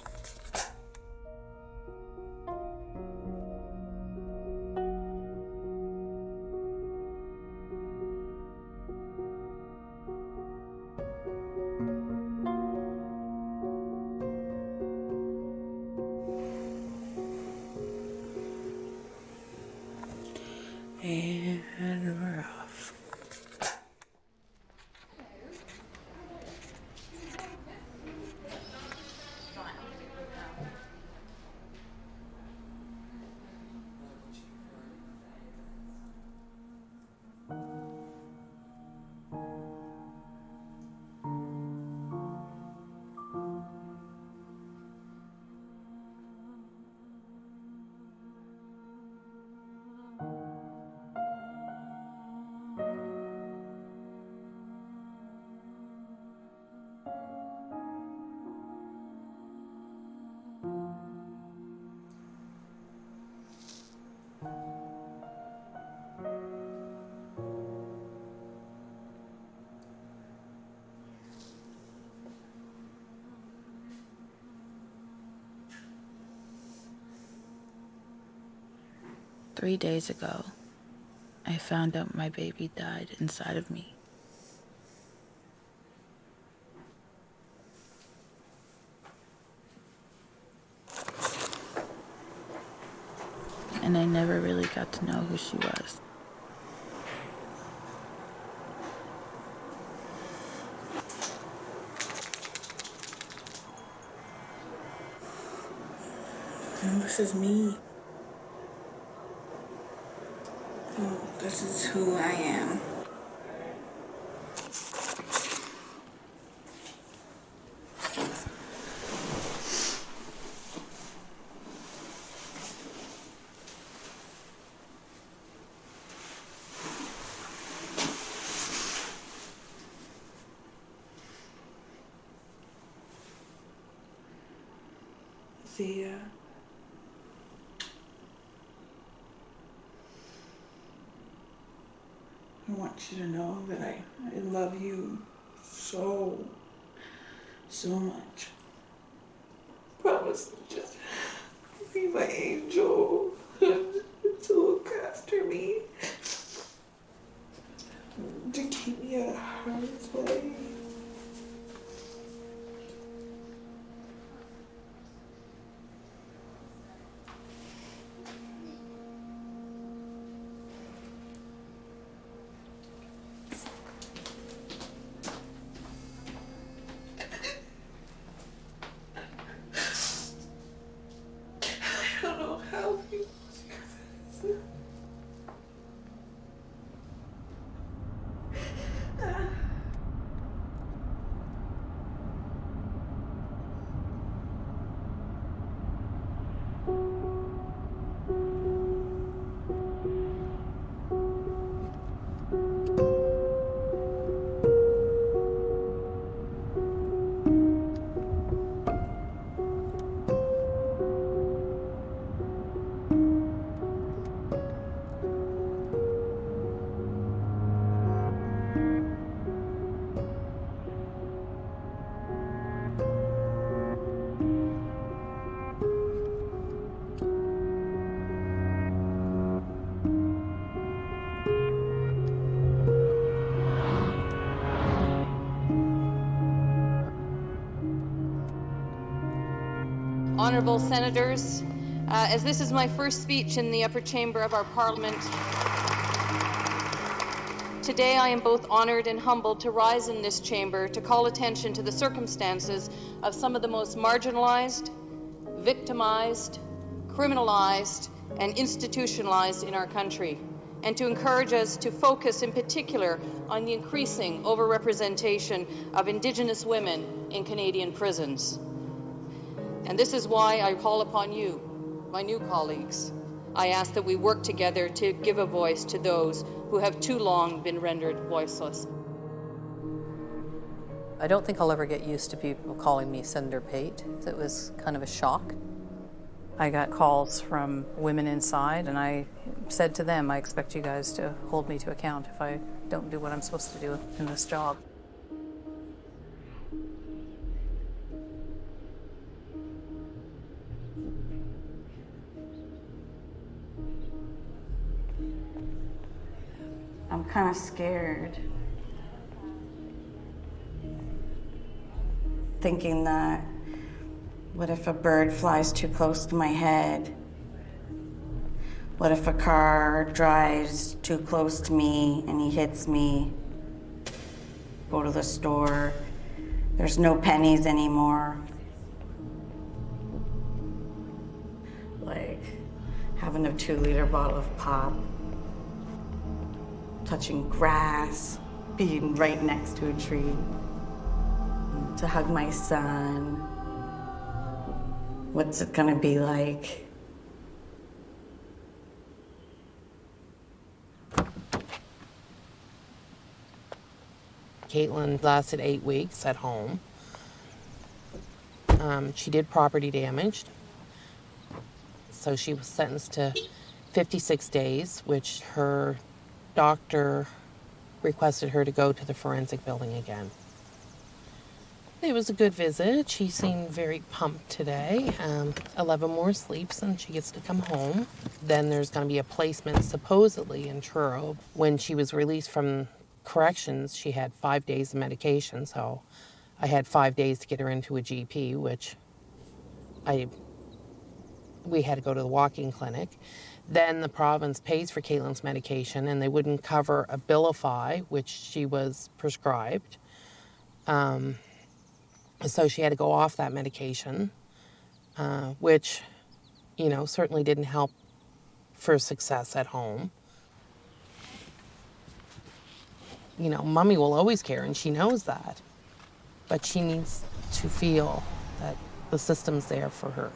And we're off. Three days ago, I found out my baby died inside of me. And I never really got to know who she was. And this is me. This is who I am. See ya. I want you to know that I love you so much. Promise to just be my angel, to look after me, to keep me out of harm's way. I don't know how you. Honourable Senators, as this is my first speech in the upper chamber of our Parliament, today I am both honoured and humbled to rise in this chamber to call attention to the circumstances of some of the most marginalised, victimised, criminalised and institutionalised in our country, and to encourage us to focus in particular on the increasing overrepresentation of Indigenous women in Canadian prisons. And this is why I call upon you, my new colleagues. I ask that we work together to give a voice to those who have too long been rendered voiceless. I don't think I'll ever get used to people calling me Senator Pate. It was kind of a shock. I got calls from women inside, and I said to them, I expect you guys to hold me to account if I don't do what I'm supposed to do in this job. I'm kind of scared. Thinking that, what if a bird flies too close to my head? What if a car drives too close to me and he hits me? Go to the store, there's no pennies anymore. Like having a 2-liter bottle of pop, touching grass, being right next to a tree, to hug my son. What's it gonna be like? Caitlin lasted 8 weeks at home. She did property damage. So she was sentenced to 56 days, which her doctor requested her to go to the forensic building again. It was a good visit. She seemed very pumped today. 11 more sleeps and she gets to come home. Then there's going to be a placement supposedly in Truro. When she was released from corrections, she had 5 days of medication, so I had 5 days to get her into a GP, which we had to go to the walk-in clinic. Then the province pays for Caitlin's medication, and they wouldn't cover Abilify, which she was prescribed. So she had to go off that medication, which, you know, certainly didn't help for success at home. You know, Mommy will always care, and she knows that. But she needs to feel that the system's there for her.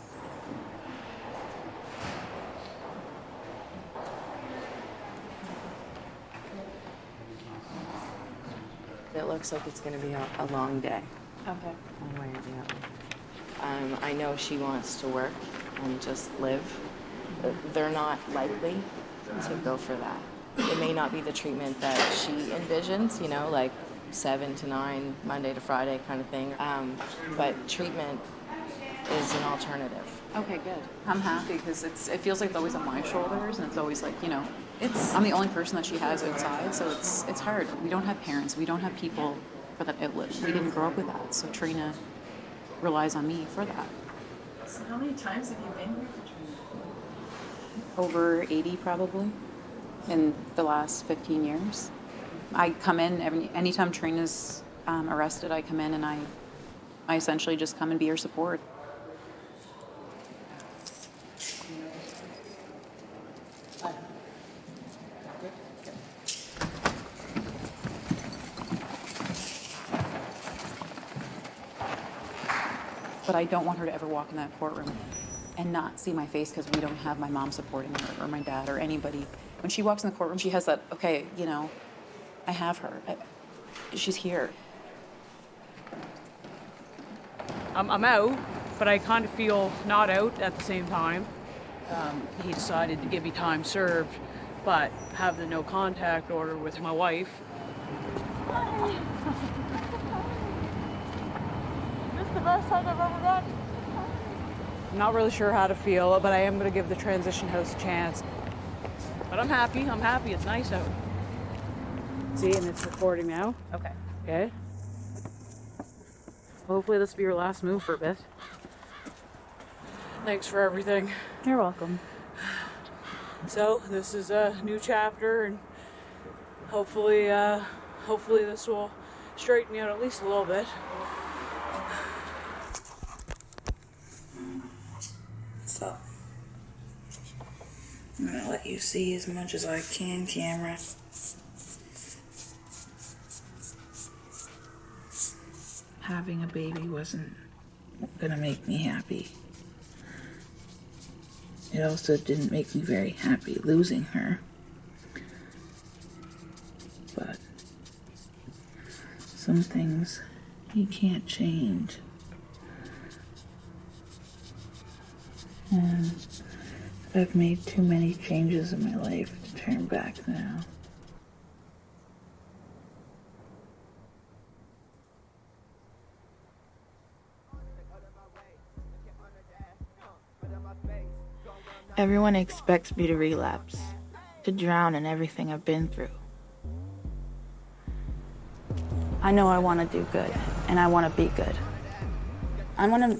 It looks like it's going to be a long day. Okay. One way or the other. I know she wants to work and just live. They're not likely to go for that. It may not be the treatment that she envisions, you know, like 7 to 9, Monday to Friday kind of thing. But treatment is an alternative. Okay, good. I'm happy because it feels like it's always on my shoulders, and it's always like, you know, I'm the only person that she has outside, so it's hard. We don't have parents. We don't have people for that outlet. We didn't grow up with that, so Trina relies on me for that. So how many times have you been here for Trina? Over 80 probably in the last 15 years. I come in anytime Trina's arrested, I come in and I essentially just come and be her support. But I don't want her to ever walk in that courtroom and not see my face because we don't have my mom supporting her or my dad or anybody. When she walks in the courtroom, she has that, okay, you know, I have her. She's here. I'm out, but I kind of feel not out at the same time. He decided to give me time served, but have the no contact order with my wife. This is the best time I've ever done. I'm not really sure how to feel, but I am going to give the transition house a chance. But I'm happy. It's nice out. See, and it's recording now. Okay. Okay. Hopefully this will be your last move for a bit. Thanks for everything. You're welcome. So this is a new chapter, and hopefully this will straighten you out at least a little bit. So I'm gonna let you see as much as I can, camera. Having a baby wasn't gonna make me happy. It also didn't make me very happy losing her. But some things You can't change. And I've made too many changes in my life to turn back now. Everyone expects me to relapse, to drown in everything I've been through. I know I want to do good, and I want to be good. I want to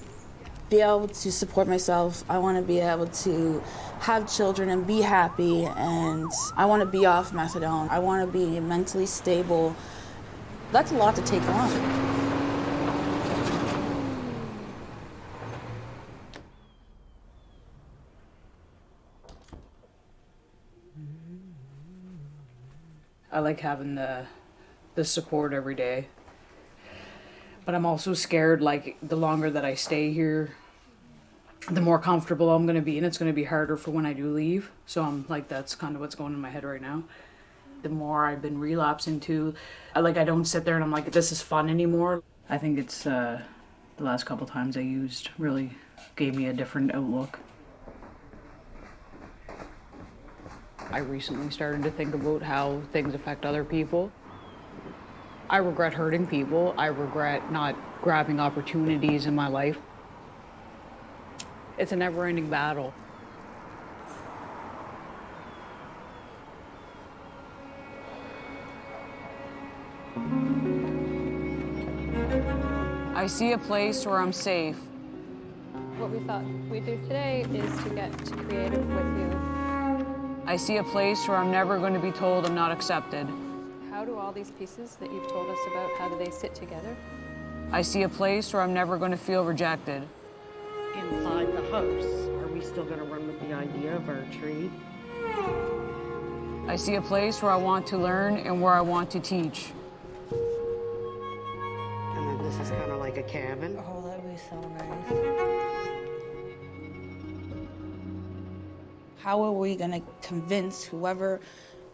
be able to support myself. I want to be able to have children and be happy, and I want to be off methadone. I want to be mentally stable. That's a lot to take on. I like having the support every day. But I'm also scared, like, the longer that I stay here, the more comfortable I'm going to be, and it's going to be harder for when I do leave. So I'm like, that's kind of what's going in my head right now. The more I've been relapsing to, I don't sit there and I'm like, this is fun anymore. I think it's the last couple times I used really gave me a different outlook. I recently started to think about how things affect other people. I regret hurting people. I regret not grabbing opportunities in my life. It's a never-ending battle. I see a place where I'm safe. What we thought we'd do today is to get creative with you. I see a place where I'm never going to be told I'm not accepted. How do all these pieces that you've told us about, how do they sit together? I see a place where I'm never going to feel rejected. Inside the house, are we still going to run with the idea of our tree? I see a place where I want to learn and where I want to teach. And then this is kind of like a cabin. Oh, that'd be so nice. How are we going to convince whoever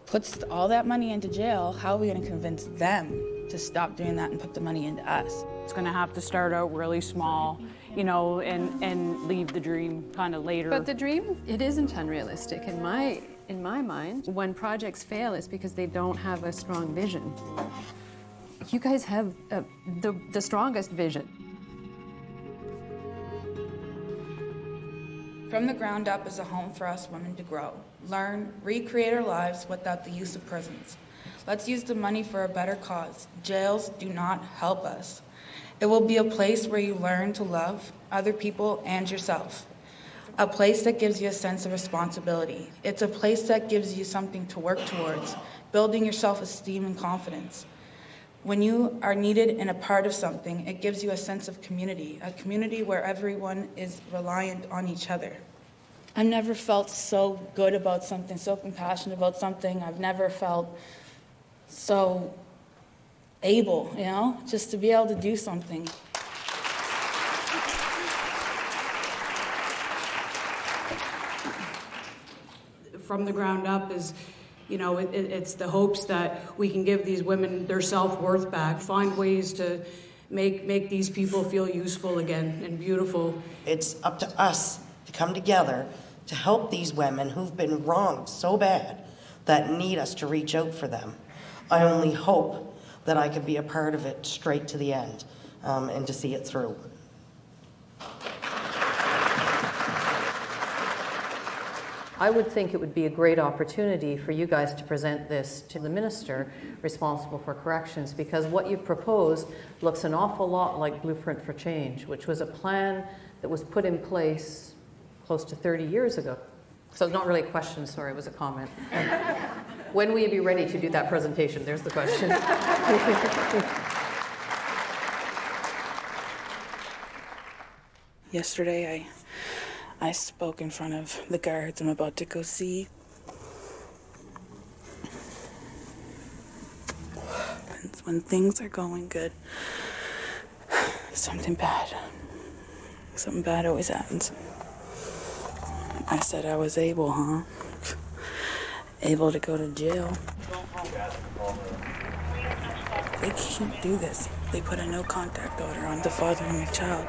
puts all that money into jail, how are we going to convince them to stop doing that and put the money into us? It's going to have to start out really small, you know, and leave the dream kind of later. But the dream, it isn't unrealistic in my mind. When projects fail, it's because they don't have a strong vision. You guys have the strongest vision. From the Ground Up is a home for us women to grow, learn, recreate our lives without the use of prisons. Let's use the money for a better cause. Jails do not help us. It will be a place where you learn to love other people and yourself. A place that gives you a sense of responsibility. It's a place that gives you something to work towards, building your self-esteem and confidence. When you are needed and a part of something, it gives you a sense of community, a community where everyone is reliant on each other. I've never felt so good about something, so compassionate about something. I've never felt so able, you know, just to be able to do something. From the ground up is, you know, it's the hopes that we can give these women their self-worth back, find ways to make these people feel useful again and beautiful. It's up to us to come together to help these women who've been wronged so bad that need us to reach out for them. I only hope that I can be a part of it straight to the end and to see it through. I would think it would be a great opportunity for you guys to present this to the minister responsible for corrections, because what you proposed looks an awful lot like Blueprint for Change, which was a plan that was put in place close to 30 years ago. So it's not really a question, sorry, it was a comment. When will you be ready to do that presentation? There's the question. Yesterday, I spoke in front of the guards I'm about to go see. And when things are going good, something bad always happens. I said I was able, able to go to jail. They can't do this. They put a no contact order on the father and the child.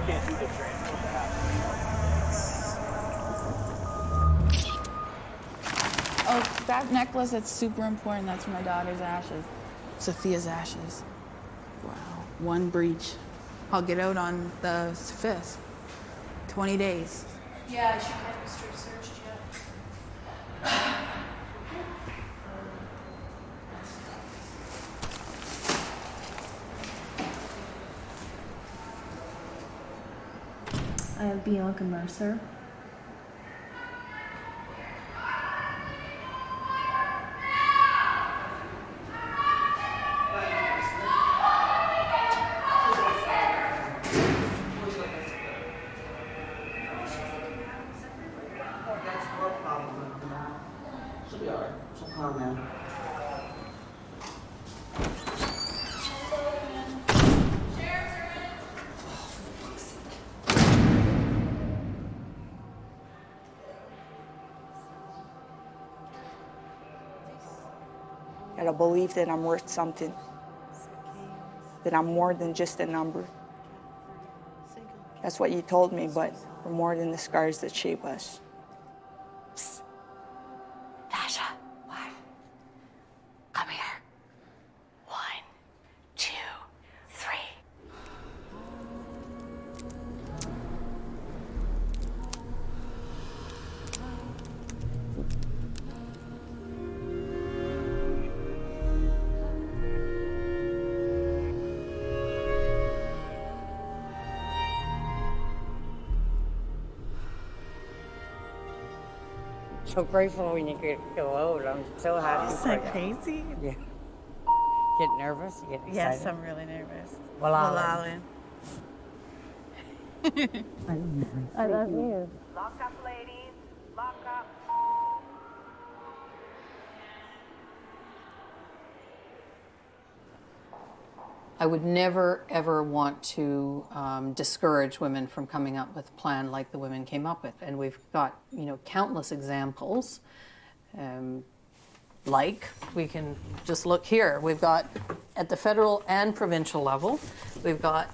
Can't do the training. Oh, that necklace, that's super important. That's my daughter's ashes. Sophia's ashes. Wow. One breach. I'll get out on the 5th. 20 days. Yeah, she hadn't strip searched yet. I have Bianca Mercer. She'll be alright. She'll calm down. And a belief that I'm worth something, that I'm more than just a number. That's what you told me, but we're more than the scars that shape us. Tasha, what? Come here. 1, 2, 3. So grateful when you go out. I'm so happy. Is that crazy? Yeah. Get nervous? You get excited? Yes, I'm really nervous. Well, Alan. I love you. Lock up, ladies. Lock up. I would never, ever want to discourage women from coming up with a plan like the women came up with. And we've got, countless examples. Like, we can just look here. We've got, at the federal and provincial level, we've got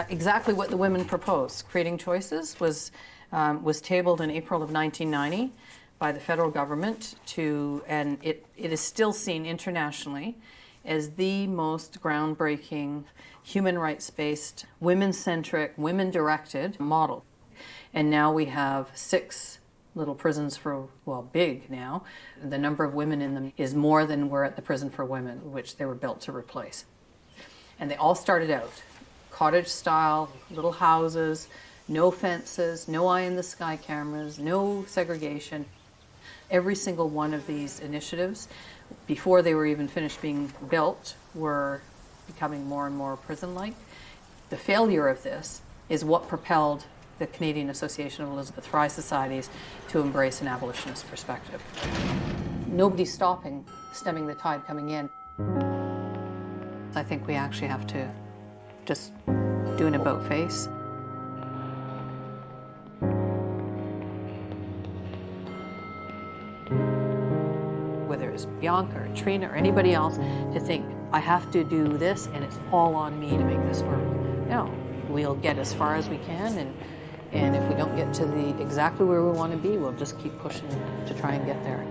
exactly what the women proposed. Creating Choices was tabled in April of 1990 by the federal government and it is still seen internationally as the most groundbreaking, human rights-based, women-centric, women-directed model. And now we have 6 little prisons big now. The number of women in them is more than were at the prison for women, which they were built to replace. And they all started out cottage-style, little houses, no fences, no eye-in-the-sky cameras, no segregation. Every single one of these initiatives, before they were even finished being built, were becoming more and more prison-like. The failure of this is what propelled the Canadian Association of Elizabeth Fry Societies to embrace an abolitionist perspective. Nobody's stemming the tide coming in. I think we actually have to just do an about-face. Whether it's Bianca or Trina or anybody else, to think, I have to do this and it's all on me to make this work. No, we'll get as far as we can, and if we don't get to exactly where we want to be, we'll just keep pushing to try and get there.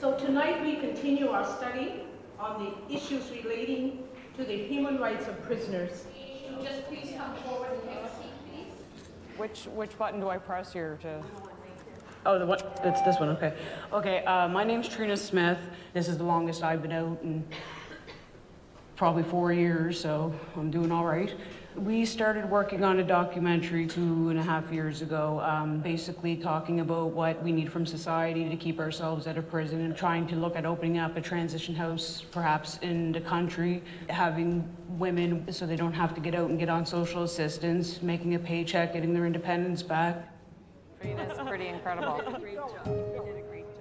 So tonight we continue our study on the issues relating to the human rights of prisoners. Just please come forward and take a seat, please. Which button do I press here to? Oh, the what? It's this one. Okay. Okay. My name's Trina Smith. This is the longest I've been out in probably 4 years, so I'm doing all right. We started working on a documentary 2.5 years ago, basically talking about what we need from society to keep ourselves out of prison and trying to look at opening up a transition house, perhaps in the country, having women so they don't have to get out and get on social assistance, making a paycheck, getting their independence back. Trina's pretty incredible.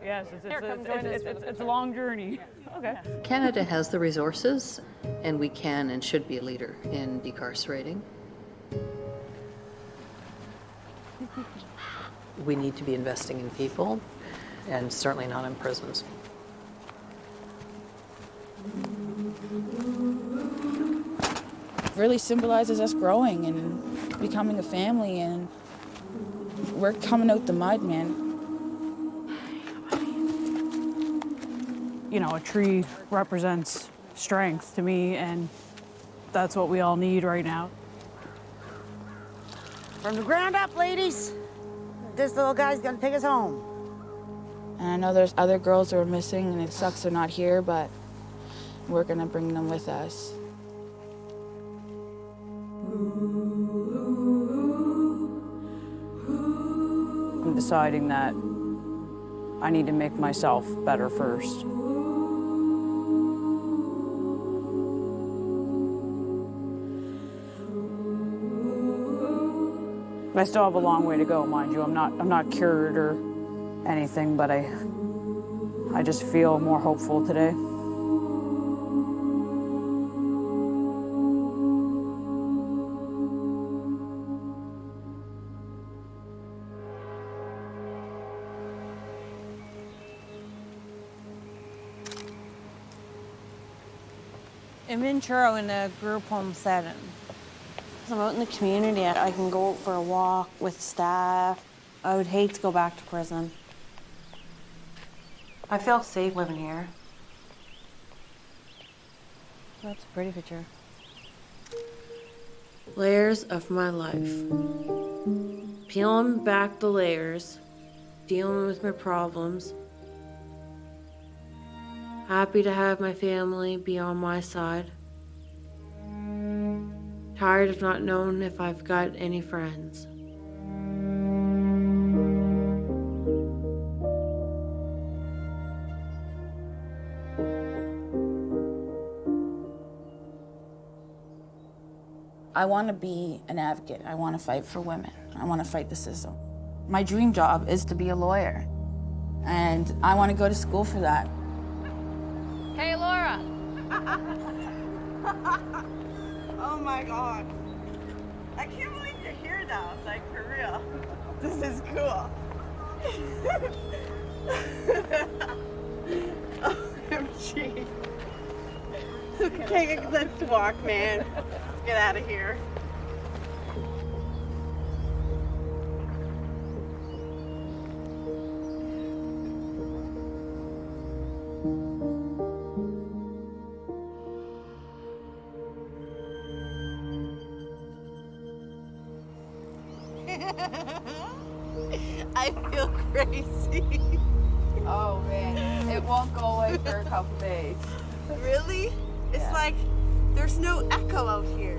Yes, it's a long journey. Okay. Canada has the resources, and we can and should be a leader in decarcerating. We need to be investing in people, and certainly not in prisons. really symbolizes us growing and becoming a family, and we're coming out the mud, man. You know, a tree represents strength to me, and that's what we all need right now. From the ground up, ladies. This little guy's gonna take us home. And I know there's other girls who are missing, and it sucks they're not here, but we're gonna bring them with us. I'm deciding that I need to make myself better first. I still have a long way to go, mind you. I'm not cured or anything, but I just feel more hopeful today. I'm in Truro in a group home setting. I'm out in the community. I can go out for a walk with staff. I would hate to go back to prison. I feel safe living here. That's a pretty picture. Layers of my life. Peeling back the layers, dealing with my problems. Happy to have my family be on my side. Tired of not knowing if I've got any friends. I want to be an advocate. I want to fight for women. I want to fight the system. My dream job is to be a lawyer, and I want to go to school for that. Hey, Laura. Oh my God. I can't believe you're here now, like for real. This is cool. OMG. Okay, let's walk, man. Get out of here. I feel crazy. Oh man, it won't go away for a couple days. Really? It's like there's no echo out here.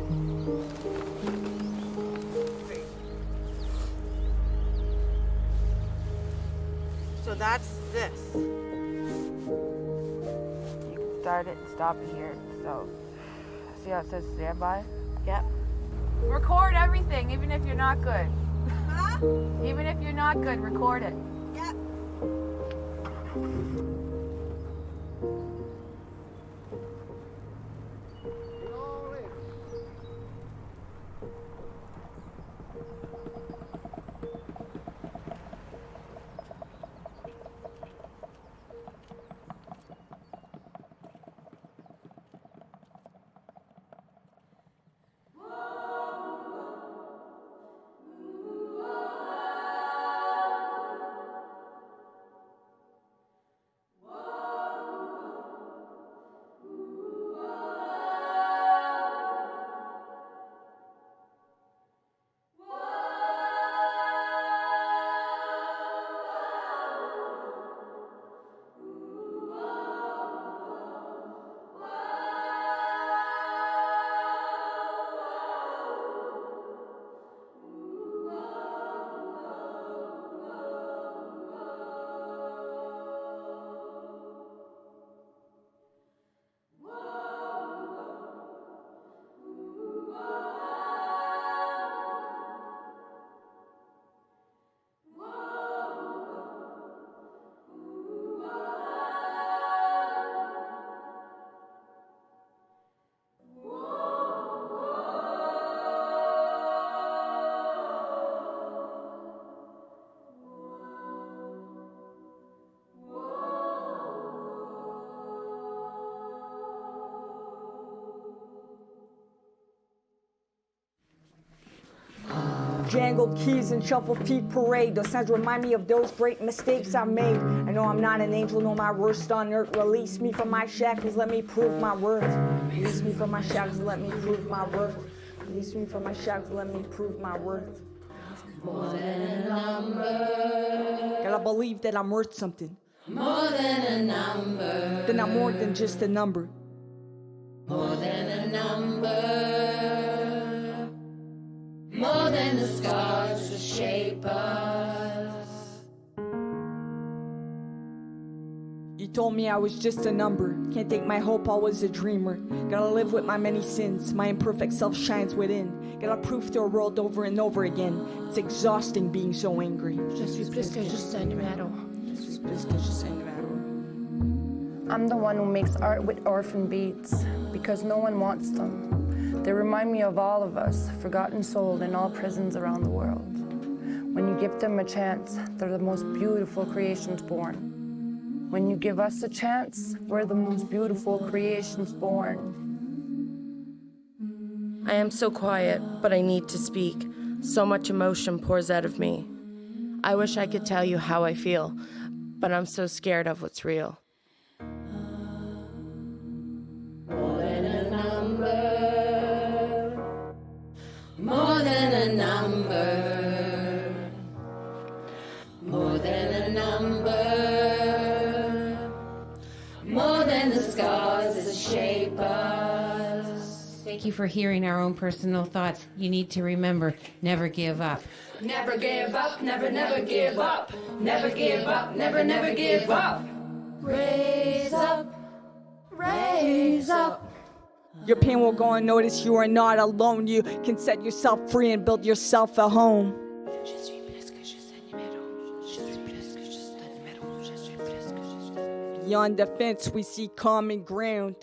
So that's this. You can start it and stop it here. So, see how it says standby? Yep. Record everything, even if you're not good. Huh? Even if you're not good, record it. Yep. jangled keys and shuffle feet parade. Those sounds remind me of those great mistakes I made. I know I'm not an angel, no, my worst on earth. Release me from my shackles, let me prove my worth. Release me from my shackles, let me prove my worth. Release me from my shackles, let me prove my worth. More than a number. Gotta believe that I'm worth something. More than a number. Then I'm more than just a number. More than a number. More than the scars that shape us. You told me I was just a number. Can't take my hope, I was a dreamer. Gotta live with my many sins. My imperfect self shines within. Gotta prove to the world over and over again. It's exhausting being so angry. I'm the one who makes art with orphan beads because no one wants them. They remind me of all of us, forgotten souls in all prisons around the world. When you give them a chance, they're the most beautiful creations born. When you give us a chance, we're the most beautiful creations born. I am so quiet, but I need to speak. So much emotion pours out of me. I wish I could tell you how I feel, but I'm so scared of what's real. More than a number. More than a number. More than a number. More than the scars that shape us. Thank you for hearing our own personal thoughts. You need to remember, never give up. Never give up, never, never give up. Never give up, never, never give up. Raise up, raise up. Your pain will go unnoticed, you are not alone. You can set yourself free and build yourself a home. Beyond the fence, we see common ground.